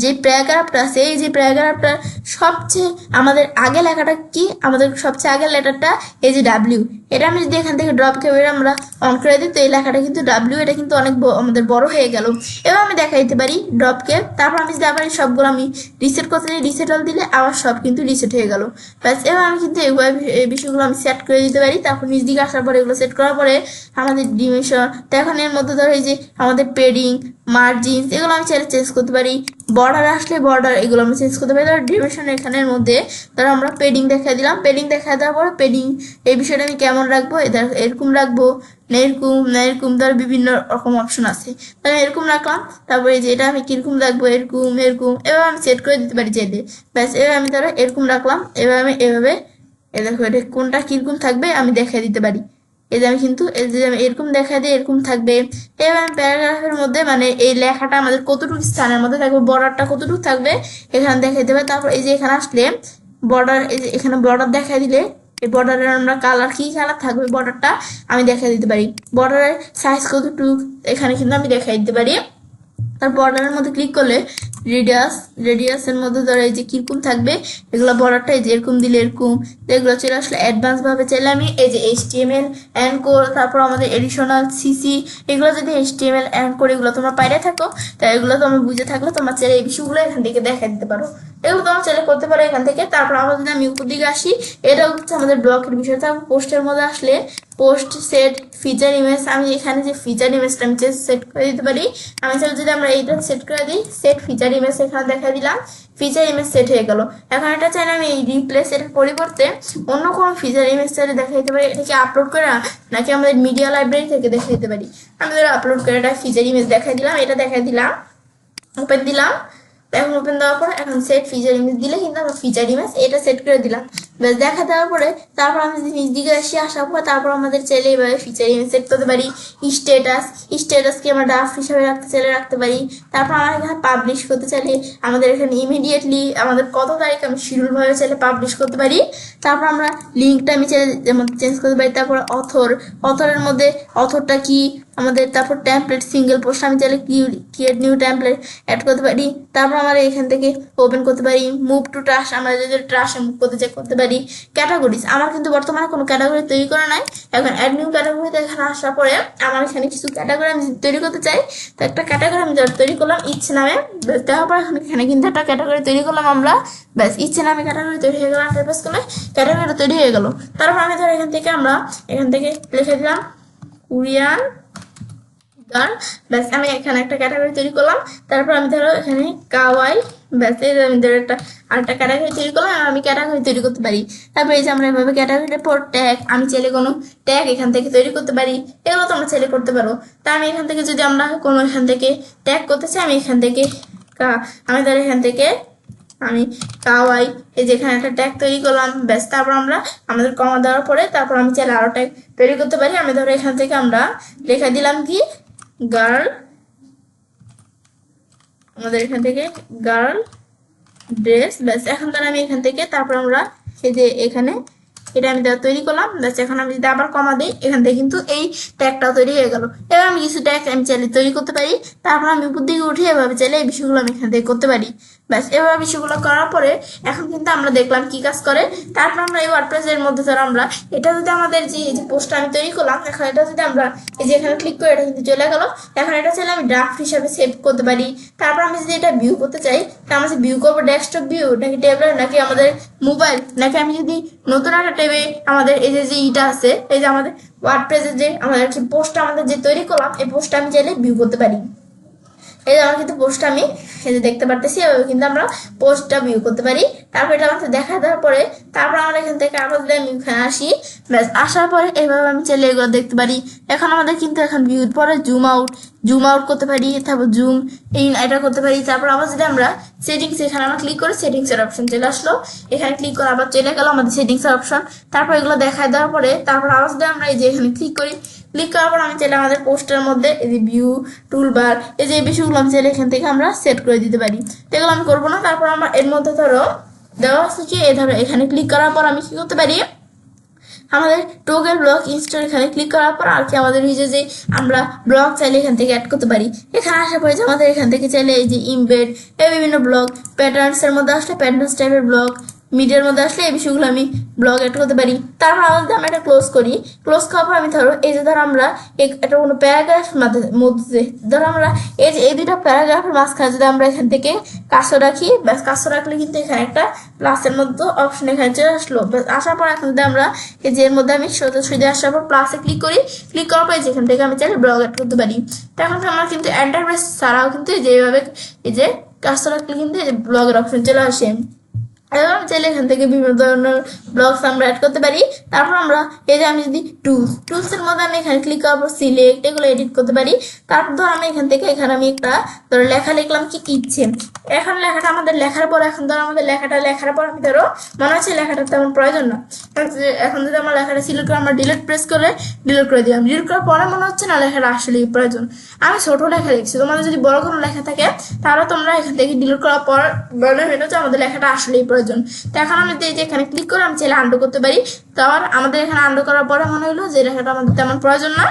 [SPEAKER 1] যে প্যারাগ্রাফটা আছে, এই যে প্যারাগ্রাফটা সবচেয়ে আমাদের আগে লেখাটা কি, আমাদের সবচেয়ে আগের লেটারটা এই যে W, এটা আমি যদি এখান থেকে ড্রপ কেপ আমরা অন করে দিই, তো এই লেখাটা কিন্তু W, এটা কিন্তু অনেক আমাদের বড় হয়ে গেল। এবার আমি দেখা দিতে পারি ড্রপ কেপ। তারপর আমি যদি আবার সবগুলো আমি রিসেট করতে দিই, রিসেট অল দিলে আবার সব কিন্তু রিসেট হয়ে গেল। ব্যাস এবার আমি কিন্তু এই বিষয়গুলো আমি সেট করে দিতে পারি। তারপর নিচ দিকে আসার পরে এগুলো সেট করার পরে আমাদের ডিমেনশন, তো এখন এর মধ্যে ধরো এই যে আমাদের পেডিং, মার্জিন, এগুলো আমি চাইলে চেঞ্জ করতে পারি। বর্ডার আসলে বর্ডার এগুলো আমরা চেঞ্জ করতে পারি। ধরো ডিমেনশন এখানের মধ্যে ধরো আমরা পেডিং দেখা দিলাম, পেডিং দেখা দেওয়ার পরে পেডিং এই বিষয়টা আমি কেমন রাখবো, এরকম রাখবো না এরকম ধরো বিভিন্ন রকম অপশন আছে, তাহলে এরকম রাখলাম। তারপরে এই যে এটা আমি কিরকম রাখবো, এরকম এবার আমি সেট করে দিতে পারি চাইলে। ব্যাস এবার আমি ধরো এরকম রাখলাম, এবার আমি এভাবে দেখো এটা কোনটা কিরকম থাকবে আমি দেখাই দিতে পারি। এই যে আমি কিন্তু এই যে আমি এরকম দেখা দিই এরকম থাকবে। এবার আমি প্যারাগ্রাফের মধ্যে মানে এই লেখাটা আমাদের কতটুকু স্থানের মধ্যে থাকবে, বর্ডারটা কতটুকু থাকবে এখানে দেখাই দেবে। তারপর এই যে এখানে আসলে বর্ডার, এই যে এখানে বর্ডার দেখাই দিলে এই বর্ডারের আমরা কালার কি কালার থাকবে বর্ডারটা আমি দেখাই দিতে পারি। বর্ডারের সাইজ কতটুকু এখানে কিন্তু আমি দেখাই দিতে পারি। তার বর্ডারের মধ্যে ক্লিক করলে রেডিয়াসের মধ্যে ধরো এই যে কিরকম থাকবে, এগুলো বর্ডারটা এই যে এরকম দিলে এরকম, এগুলো চলে আসলে অ্যাডভান্স ভাবে চাইলে আমি এই যে HTML অ্যান্ড কোড, তারপর আমাদের এডিশনাল CC, এগুলো যদি HTML অ্যান্ড কোড এগুলো তোমরা পাইরে থাকো, তাই এগুলো তোমরা বুঝে থাকলে তোমার চাইলে এই বিষয়গুলো এখান থেকে দেখা দিতে পারো, এগুলো তোমরা চাইলে করতে পারো এখান থেকে। তারপর আমরা যদি আমি উপর দিকে আসি, এটা হচ্ছে আমাদের ব্লকের বিষয়। তারপর পোস্টের মধ্যে আসলে পোস্ট সেট ফিচার ইমেজ, আমি এখানে যে ফিচার ইমেজটা আমি সেট করে দিতে পারি। আমি চাইলে যদি আমরা এইটা সেট করে দিই, সেট ফিচার ইমেজ এখানে দেখা দিলাম, ফিচার ইমেজ সেট হয়ে গেল। এখন এটা চাইলে আমি রিপ্লেস এর পরিবর্তে অন্য কোনো ফিচার ইমেজ চাইলে দেখা দিতে পারি। এটাকে আপলোড করে নাকি আমাদের মিডিয়া লাইব্রেরি থেকে দেখা দিতে পারি। আমি ধরো আপলোড করে এটা ফিচার ইমেজ দেখাই দিলাম, এটা দেখাই দিলাম, ওপেন দিলাম। এখন ওপেন দেওয়ার পর এখন সেট ফিচার ইমেজ দিলে কিন্তু আমরা ফিচার ইমেজ এটা সেট করে দিলাম। ব্যাস দেখা দেওয়ার পরে তারপর আমি যদি নিজ দিকে আসার পর তারপর আমাদের চাইলে এইভাবে ফিচার ইমেজ সেট করতে পারি। স্ট্যাটাসকে আমরা ড্রাফট হিসাবে রাখতে চাইলে রাখতে পারি। তারপর আমরা এখানে পাবলিশ করতে চাইলে আমাদের এখানে ইমিডিয়েটলি আমাদের কত তারিখ আমি শিডিউল ভাবে চাইলে পাবলিশ করতে পারি। তারপর আমরা লিঙ্কটা আমি চাইলে চেঞ্জ করতে পারি। তারপর অথরের মধ্যে অথরটা কি আমাদের, তারপর টেমপ্লেট সিঙ্গেল পোস্ট আমি চাইলে ক্রিয়েট নিউ টেমপ্লেট অ্যাড করতে পারি। তারপর আমরা এখান থেকে ওপেন করতে পারি। মুভ টু ট্রাশ, আমরা যদি ট্রাশে মুভ করতে চাই করতে পারি। ক্যাটাগরিজ, আমার কিন্তু বর্তমানে কোনো ক্যাটাগরি তৈরি করা নাই। এখন অ্যাড নিউ ক্যাটাগরিতে এখানে আসার পরে আমার এখানে কিছু ক্যাটাগরি আমি তৈরি করতে চাই। তো একটা ক্যাটাগরি আমি তৈরি করলাম ইচ্ছে নামে। দেওয়ার পর এখানে কিন্তু একটা ক্যাটাগরি তৈরি করলাম আমরা। ব্যাস ইচ্ছে নামে ক্যাটাগরি তৈরি হয়ে গেল। প্রেস করলে ক্যাটাগরিটা তৈরি হয়ে গেল। তারপর আমি ধর এখান থেকে লিখে দিলাম কোরিয়ান গান। ব্যাস আমি এখানে একটা ক্যাটাগরি তৈরি করলাম। তারপর আমি ধরো এখানে কাওয়াই, ব্যাস এই আমি ধরো আরেকটা ক্যাটাগরি তৈরি করলাম। আমি ক্যাটাগরি তৈরি করতে পারি। তারপর এই যে আমরা এভাবে ক্যাটাগরির পর ট্যাগ, আমি চাইলে কোনো ট্যাগ এখান থেকে তৈরি করতে পারি। এগুলো তোমরা চাইলে করতে পারো। তা আমি এখান থেকে যদি আমরা কোনো এখান থেকে ট্যাগ করতে চাই, আমি এখান থেকে আমি ধরো এখান থেকে আমি কাওয়াই, এই যে এখানে একটা ট্যাগ তৈরি করলাম। ব্যাস তারপর আমরা আমাদের কমা দেওয়ার পরে তারপর আমি চাইলে আরো ট্যাগ তৈরি করতে পারি। আমি ধরো এখান থেকে আমরা লেখা দিলাম কি গার্ল, আমাদের এখান থেকে গার্ল ড্রেস। ব্যাস এখন তাহলে আমি এখান থেকে তারপর আমরা এই যে এখানে এটা আমি তৈরি করলাম। ব্যাস এখন আমি যদি আবার কমা দিই এখান থেকে কিন্তু এই ট্যাগটাও তৈরি হয়ে গেল। এবার আমি কিছু ট্যাগ আমি চাইলে তৈরি করতে পারি। তারপর আমি উপর দিকে উঠে এভাবে চাইলে এই বিষয়গুলো আমি এখান থেকে করতে পারি। ব্যাস এভাবে বিষয়গুলো করার পরে এখন কিন্তু আমরা দেখলাম কি কাজ করে। তারপর আমরা এই ওয়ার্ডপ্রেসের মধ্যে ধরো আমরা এটা যদি আমাদের যে পোস্টটা আমি তৈরি করলাম, এখন এটা যদি আমরা এই যে এখানে ক্লিক করে এটা কিন্তু চলে গেল। এখন এটা চাইলে আমি ড্রাফট হিসাবে সেভ করতে পারি। তারপর আমি যদি এটা ভিউ করতে চাই, তা আমরা ভিউ করবো ডেস্কটপ ভিউ নাকি ট্যাবলেট নাকি আমাদের মোবাইল, নাকি আমি যদি নতুন একটা ট্যাবে আমাদের এই যে ইটা আছে, এই যে আমাদের ওয়ার্ডপ্রেসের যে আমাদের পোস্টটা আমাদের যে তৈরি করলাম, এই পোস্টটা আমি চাইলে ভিউ করতে পারি। এই যে আমার কিন্তু পোস্টটা আমি এই যে দেখতে পারতেছি, এভাবে কিন্তু আমরা পোস্টটা ভিউ করতে পারি। তারপর এটা আমাদের দেখা দেওয়ার পরে তারপর আমরা এখান থেকে আবার যদি আমি এখানে আসি, ব্যাস আসার পরে এইভাবে আমি চাইলে এগুলো দেখতে পারি। এখন আমাদের কিন্তু এখন ভিউর পরে জুম আউট করতে পারি, তারপর জুম ইন এটা করতে পারি। তারপর আবার যদি আমরা সেটিংস, এখানে আমরা ক্লিক করে সেটিংস এর অপশন চলে আসলো। এখানে ক্লিক করে আবার চলে গেল আমাদের সেটিংস এর অপশন। তারপর এগুলো দেখা দেওয়ার পরে তারপর আবার যদি আমরা এই যে এখানে ক্লিক করি, ক্লিক করার পর আমি চাইলে আমাদের পোস্টের মধ্যে এই যে ভিউ টুলবার এই যে বিষয়গুলো আমি চাইলে এখান থেকে আমরা সেট করে দিতে পারি। এগুলো আমি করবো না। তারপর আমরা এর মধ্যে ধরো দেওয়া আছে যে ধরো এখানে ক্লিক করার পর আমি কি করতে পারি, আমাদের টোগেল ব্লক ইনস্টল এখানে ক্লিক করার পর আর কি আমাদের হয়েছে যে আমরা ব্লক চাইলে এখান থেকে অ্যাড করতে পারি। এখানে আসার পরে যে আমাদের এখান থেকে চাইলে এই যে ইমবেড এই বিভিন্ন ব্লক, প্যাটার্নস এর মধ্যে আসলে প্যাটার্নস টাইপের ব্লক, মিডিয়ার মধ্যে আসলে এই বিষয়গুলো আমি ব্লগ অ্যাড করতে পারি। তারপর আমাদের আমরা এটা ক্লোজ করি। ক্লোজ করার পর আমি ধরো এই যে ধরো আমরা একটা কোনো প্যারাগ্রাফ মধ্যে ধরো আমরা এই যে এই দুইটা প্যারাগ্রাফের মাঝখানে যদি আমরা এখান থেকে কার্সর রাখি, ব্যাস কার্সর রাখলে কিন্তু এখানে একটা প্লাসের মধ্যে অপশন এখানে চলে আসলো। আসার পর এখন যদি আমরা এই যে এর মধ্যে আমি সোজা আসার পর প্লাসে ক্লিক করি, ক্লিক করার পর যেখান থেকে আমি চাইলে ব্লগ অ্যাড করতে পারি। তখন আমরা কিন্তু এন্টারপ্রাইজ ছাড়াও কিন্তু যেভাবে এই যে কার্সর রাখলে কিন্তু এই যে ব্লগের অপশন চলে আসে। এবং চাইলে এখান থেকে বিভিন্ন ধরনের ব্লগস আমরা অ্যাড করতে পারি। তারপর আমরা এই যে আমি যদি টুলসের মধ্যে আমি এখানে ক্লিক করার পর সিলেক্ট এগুলো এডিট করতে পারি। তারপর ধর আমি এখান থেকে এখানে আমি একটা ধরো লেখা লিখলাম কি ইচ্ছে। এখন লেখাটা আমাদের লেখার পর এখন ধরো আমাদের লেখাটা লেখার পর আমি ধরো মনে হচ্ছে লেখাটা তেমন প্রয়োজন না। এখন যদি আমার লেখাটা সিলেক্ট করে আমরা ডিলিট প্রেস করে ডিলিট করে দিলাম, ডিলিট করার পরে মনে হচ্ছে না লেখাটা আসলেই প্রয়োজন। আমি ছোট লেখা লিখছি, তোমাদের যদি বড় কোনো লেখা থাকে তাহলে তোমরা এখান থেকে ডিলিট করার পর মনে হচ্ছে আমাদের লেখাটা আসলেই প্রয়োজন। তো এখন আমি যে এখানে ক্লিক করে আমি চাইলে আন্ডু করতে পারি। তো আবার আমাদের এখানে আন্ডু করার পরে মনে হলো যে লেখাটা আমাদের তেমন প্রয়োজন না,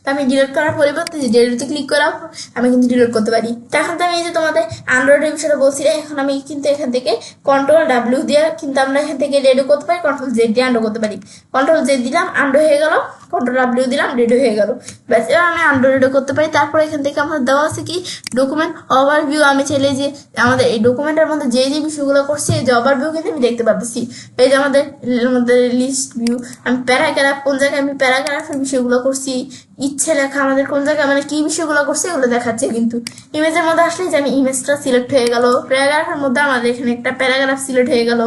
[SPEAKER 1] তো আমি ডিলিট করার পরিবর্তে যে ডিলিটে ক্লিক করার আমি কিন্তু ডিলিট করতে পারি। তো এখন তো আমি এই যে তোমাদের অ্যান্ড্রয়েডের বিষয়টা বলছি, এখন আমি কিন্তু এখান থেকে Ctrl+W দিয়ে কিন্তু আমরা এখান থেকে রেডি করতে পারি, Ctrl+Z দিয়ে আন্ডু করতে পারি। Ctrl+Z দিলাম আন্ডু হয়ে গেল, Ctrl+W দিলাম রেডি হয়ে গেল। ব্যাস এবার আমি আন্ডু রেডি করতে পারি। তারপর এখান থেকে আমার দেওয়া আছে কি ডকুমেন্ট ওভারভিউ। আমি চাইলে যে আমাদের এই ডকুমেন্টের মধ্যে যে বিষয়গুলো করছি এই যে ওভারভিউ কিন্তু আমি দেখতে পাচ্ছি। এই যে আমাদের লিস্ট ভিউ, আমি প্যারাগ্রাফ কোন জায়গায় আমি প্যারাগ্রাফের বিষয়গুলো করছি, ইচ্ছে লেখা আমাদের কোন জায়গায় মানে কি বিষয়গুলো করছে এগুলো দেখাচ্ছে। কিন্তু ইমেজের মধ্যে আসলে যে আমি ইমেজটা সিলেক্ট হয়ে গেল, প্যারাগ্রাফের মধ্যে আমাদের এখানে একটা প্যারাগ্রাফ সিলেক্ট হয়ে গেল।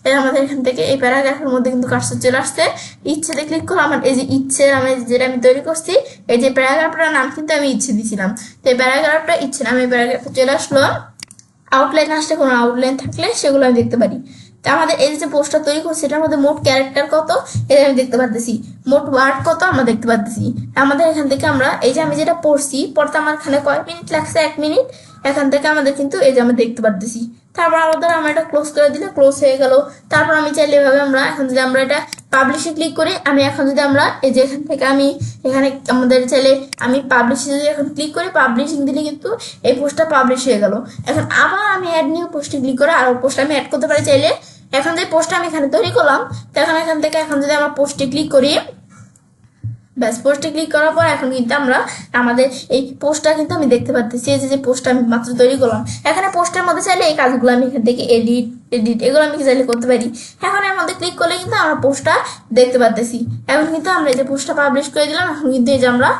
[SPEAKER 1] এর আমাদের এখান থেকে এই প্যারাগ্রাফের মধ্যে কিন্তু কার্সর চলে আসছে। ইচ্ছেতে ক্লিক করলাম, আমার এই যে ইচ্ছে আমি যেটা আমি তৈরি করছি এই যে প্যারাগ্রাফটার নাম কিন্তু আমি ইচ্ছে দিছিলাম। তো এই প্যারাগ্রাফটা ইচ্ছে নামে প্যারাগ্রাফটা চলে আসলো। আউটলাইন আসলে কোনো আউটলাইন থাকলে সেগুলো আমি দেখতে পারি। তো আমাদের এই যে পোস্টটা তৈরি করছি এটার মধ্যে মোট ক্যারেক্টার কত এটা আমি দেখতে পাচ্ছি, মোট ওয়ার্ড কত আমরা দেখতে পাচ্ছি। আমাদের এখান থেকে আমরা এই যে আমি যেটা পড়ছি পড়তে আমার এখানে কয় মিনিট লাগছে, 1 মিনিট। এখান থেকে আমাদের কিন্তু এই যে আমরা দেখতে পাচ্ছি। তারপর আমাদের আমরা এটা ক্লোজ করে দিলে ক্লোজ হয়ে গেল। তারপর আমি চাইলে এভাবে আমরা এখন যদি আমরা এটা পাবলিশে ক্লিক করি, আমি এখন যদি আমরা এই যে এখান থেকে আমি এখানে আমাদের চাইলে আমি পাবলিশে যদি এখন ক্লিক করি, পাবলিশিং দিলে কিন্তু এই পোস্টটা পাবলিশ হয়ে গেল। এখন আবার আমি অ্যাড নিউ পোস্টে ক্লিক করে আরো পোস্ট আমি অ্যাড করতে পারি চাইলে। এখন যে পোস্টটা আমি এখানে তৈরি করলাম, তো এখন এখান থেকে এখন যদি আমরা পোস্টে ক্লিক করি, ব্যাস পোস্টে ক্লিক করার পর এখন কিন্তু আমরা আমাদের এই পোস্টটা কিন্তু আমি দেখতে পাচ্ছি, এই যে পোস্টটা আমি মাত্র তৈরি করলাম। এখানে পোস্টের মধ্যে চাইলে এই কাজগুলো আমি এখান থেকে এডিট এগুলো আমি চাইলে করতে পারি। এখন এর মধ্যে ক্লিক করলে কিন্তু আমরা পোস্টটা দেখতে পাচ্ছি। এখন কিন্তু আমরা এই যে পোস্টটা পাবলিশ করে দিলাম। এখন কিন্তু এই যে আমরা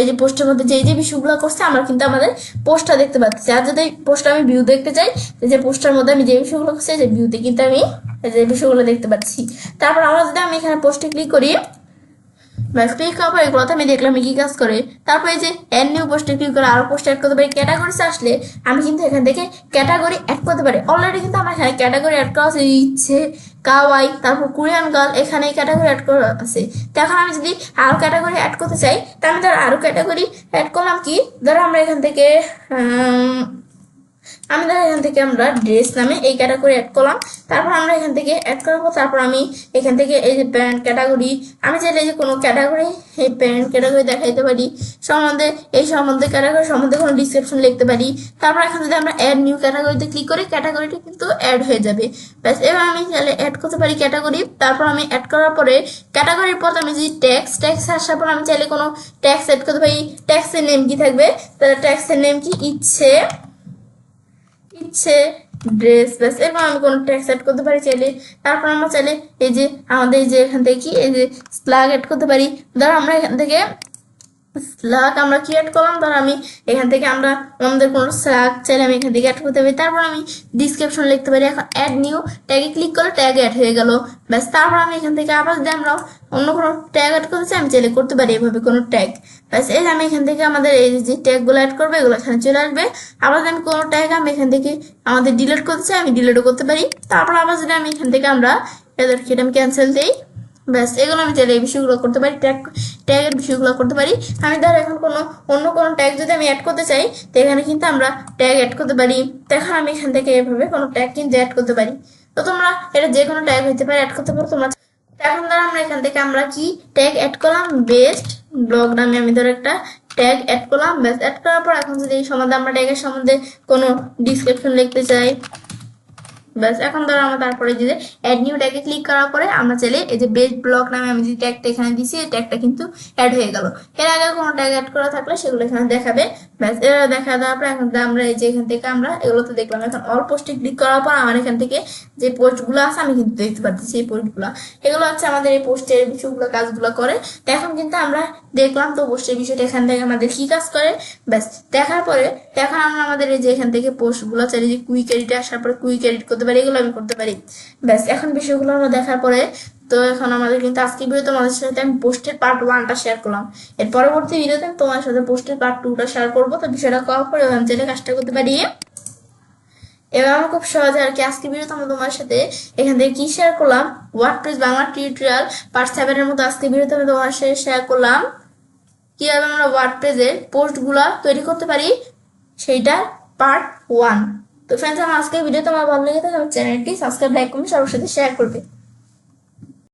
[SPEAKER 1] এই যে পোস্টের মধ্যে যে বিষয়গুলো করছে আমরা কিন্তু আমাদের পোস্টটা দেখতে পাচ্ছি। আর যদি পোস্টটা আমি ভিউ দেখতে চাই, যে পোস্টের মধ্যে আমি যে বিষয়গুলো করছি যে ভিউতে কিন্তু আমি যে বিষয়গুলো দেখতে পাচ্ছি। তারপর আমরা যদি আমি এখানে পোস্টে ক্লিক করি, ব্যাস ক্লিক করার পর এগুলোতে আমি দেখলাম কি কাজ করে। তারপর এই যে অ্যাড নিউ পোস্টে ক্লিক করে আরো পোস্ট অ্যাড করতে পারি। ক্যাটাগরিতে আসলে আমি কিন্তু এখান থেকে ক্যাটাগরি অ্যাড করতে পারি। অলরেডি কিন্তু আমার এখানে ক্যাটাগরি অ্যাড করা আছে, ইচ্ছে কাওয়াই, তারপর কোরিয়ান গার্ল, এখানে ক্যাটাগরি অ্যাড করা আছে। তো এখন আমি যদি আরো ক্যাটাগরি অ্যাড করতে চাই, তো আমি ধর আরো ক্যাটাগরি অ্যাড করলাম কি, ধরো আমরা এখান থেকে আমি ধর এখান থেকে আমরা ড্রেস নামে এই ক্যাটাগরি অ্যাড করলাম। তারপর আমরা এখান থেকে অ্যাড করবো। তারপর আমি এখান থেকে এই যে প্যান্ট ক্যাটাগরি, আমি চাইলে যে কোনো ক্যাটাগরি এই প্যান্ট ক্যাটাগরি দেখাইতে পারি, সম্বন্ধে এই সম্বন্ধে ক্যাটাগরি সম্বন্ধে কোনো ডিসক্রিপশন লিখতে পারি। তারপর এখন যদি আমরা অ্যাড নিউ ক্যাটাগরিতে ক্লিক করি, ক্যাটাগরিটি কিন্তু অ্যাড হয়ে যাবে। ব্যাস এবার আমি চাইলে অ্যাড করতে পারি ক্যাটাগরি। তারপর আমি অ্যাড করার পরে ক্যাটাগরির পর আমি যদি ট্যাক্স আসার পর আমি চাইলে কোনো ট্যাক্স অ্যাড করতে পারি। ট্যাক্সের নেম কি থাকবে, তাহলে ট্যাক্সের নেম কি ইচ্ছে ড্রেস। ব্যাস এরপর আমি কোনো ট্যাক্স অ্যাড করতে পারি চাইলে। তারপর আমরা চাইলে এই যে আমাদের এই যে এখান থেকে কি এই যে স্ল্যাগ অ্যাড করতে পারি। ধরো আমরা এখান থেকে স্ল্যাগ আমরা কি অ্যাড করলাম, ধর আমি এখান থেকে আমরা আমাদের কোনো স্ল্যাগ চাইলে আমি এখান থেকে অ্যাড করতে পারি। তারপর আমি ডিসক্রিপশন লিখতে পারি। এখন অ্যাড নিউ ট্যাগে ক্লিক করলে ট্যাগ অ্যাড হয়ে গেল। ব্যাস তারপর আমি এখান থেকে আবার যদি আমরা অন্য কোনো ট্যাগ অ্যাড করতে চাই আমি চাইলে করতে পারি এভাবে কোনো ট্যাগ। ব্যাস এই আমি এখান থেকে আমাদের এই যে ট্যাগগুলো অ্যাড করবো এগুলো এখানে চলে আসবে। আবার যদি আমি কোনো ট্যাগ আমি এখান থেকে আমাদের ডিলিট করতে চাই আমি ডিলিটও করতে পারি। তারপর আবার যদি আমি এখান থেকে আমরা এদেরকে আমি ক্যান্সেল দিই, ব্যাস এগুলো আমি চাইলে এই বিষয়গুলো করতে পারি, ট্যাগের বিষয়গুলো করতে পারি। আমি ধর এখন অন্য কোনো ট্যাগ যদি আমি অ্যাড করতে চাই, তো এখানে কিন্তু আমরা ট্যাগ অ্যাড করতে পারি। তো এখন আমি এখান থেকে এভাবে কোনো ট্যাগ কিন্তু অ্যাড করতে পারি। তো তোমরা এটা যে কোনো ট্যাগ হইতে পারে অ্যাড করতে পারো তোমরা। এখন ধর আমরা এখান থেকে আমরা কি ট্যাগ অ্যাড করলাম, বেস্ট ব্লগ নামে আমি ধর একটা ট্যাগ অ্যাড করলাম। ব্যাস অ্যাড করার পর এখন যদি এই সম্বন্ধে আমরা ট্যাগের সম্বন্ধে কোনো ডিসক্রিপশন লিখতে চাই, ব্যাস এখন ধরো আমরা তারপরে যে অ্যাড নিউ ট্যাগে ক্লিক করার পরে আমরা চাইলে এই যে বেস্ট ব্লগ নামে আমি যে ট্যাগটা এখানে দিছি এই ট্যাগটা কিন্তু অ্যাড হয়ে গেল। এর আগে কোনো ট্যাগ অ্যাড করা থাকলে সেগুলো এখানে দেখাবে। ব্যাস এরা দেখা দেওয়ার পর এখন আমরা এই যে এখান থেকে আমরা এগুলো তো দেখলাম। এখন অল পোস্টে ক্লিক করার পর আমার এখান থেকে যে পোস্টগুলো আছে আমি কিন্তু দেখতে পাচ্ছি সেই পোস্টগুলো। এগুলো হচ্ছে আমাদের এই পোস্টের বিষয়গুলো কাজগুলো করে। তো এখন কিন্তু আমরা দেখলাম তো পোস্টের বিষয়টা এখান থেকে আমাদের কি কাজ করে। ব্যাস দেখার পরে এখন আমরা আমাদের এই যে এখান থেকে পোস্টগুলো চাইলে যে কুইক এডিটে আসার পরে কুইক এডিট করতে পারি, এগুলো আমি করতে পারি। ব্যাস এখন বিষয়গুলো আমরা দেখার পরে তো এখন আমাদের কিন্তু আজকে ভিডিও তোমাদের সাথে আমি পোস্টের পার্ট 1টা শেয়ার করলাম। এর পরবর্তী ভিডিওতে আমি তোমার সাথে পোস্টের পার্ট 2টা শেয়ার করবো। তো বিষয়টা করার পরে আমি চাইলে কাজটা করতে পারি। এবার আমরা খুব সহজে আর কি আজকে ভিডিওতে আমরা তোমার সাথে এখান থেকে কি শেয়ার করলাম, ওয়ার্ডপ্রেস বাংলা টিউটোরিয়াল পার্ট 7 এর মতো আজকে ভিডিওতে আমি তোমার সাথে শেয়ার করলাম কিভাবে আমরা ওয়ার্ডপ্রেসের পোস্টগুলা তৈরি করতে পারি, সেইটা পার্ট 1। তো ফ্রেন্ডস আমার আজকের ভিডিও তোমার ভালো লেগে থাকে আমার চ্যানেলটি সাবস্ক্রাইব লাইক কমেন্ট সবার সাথে শেয়ার করবে।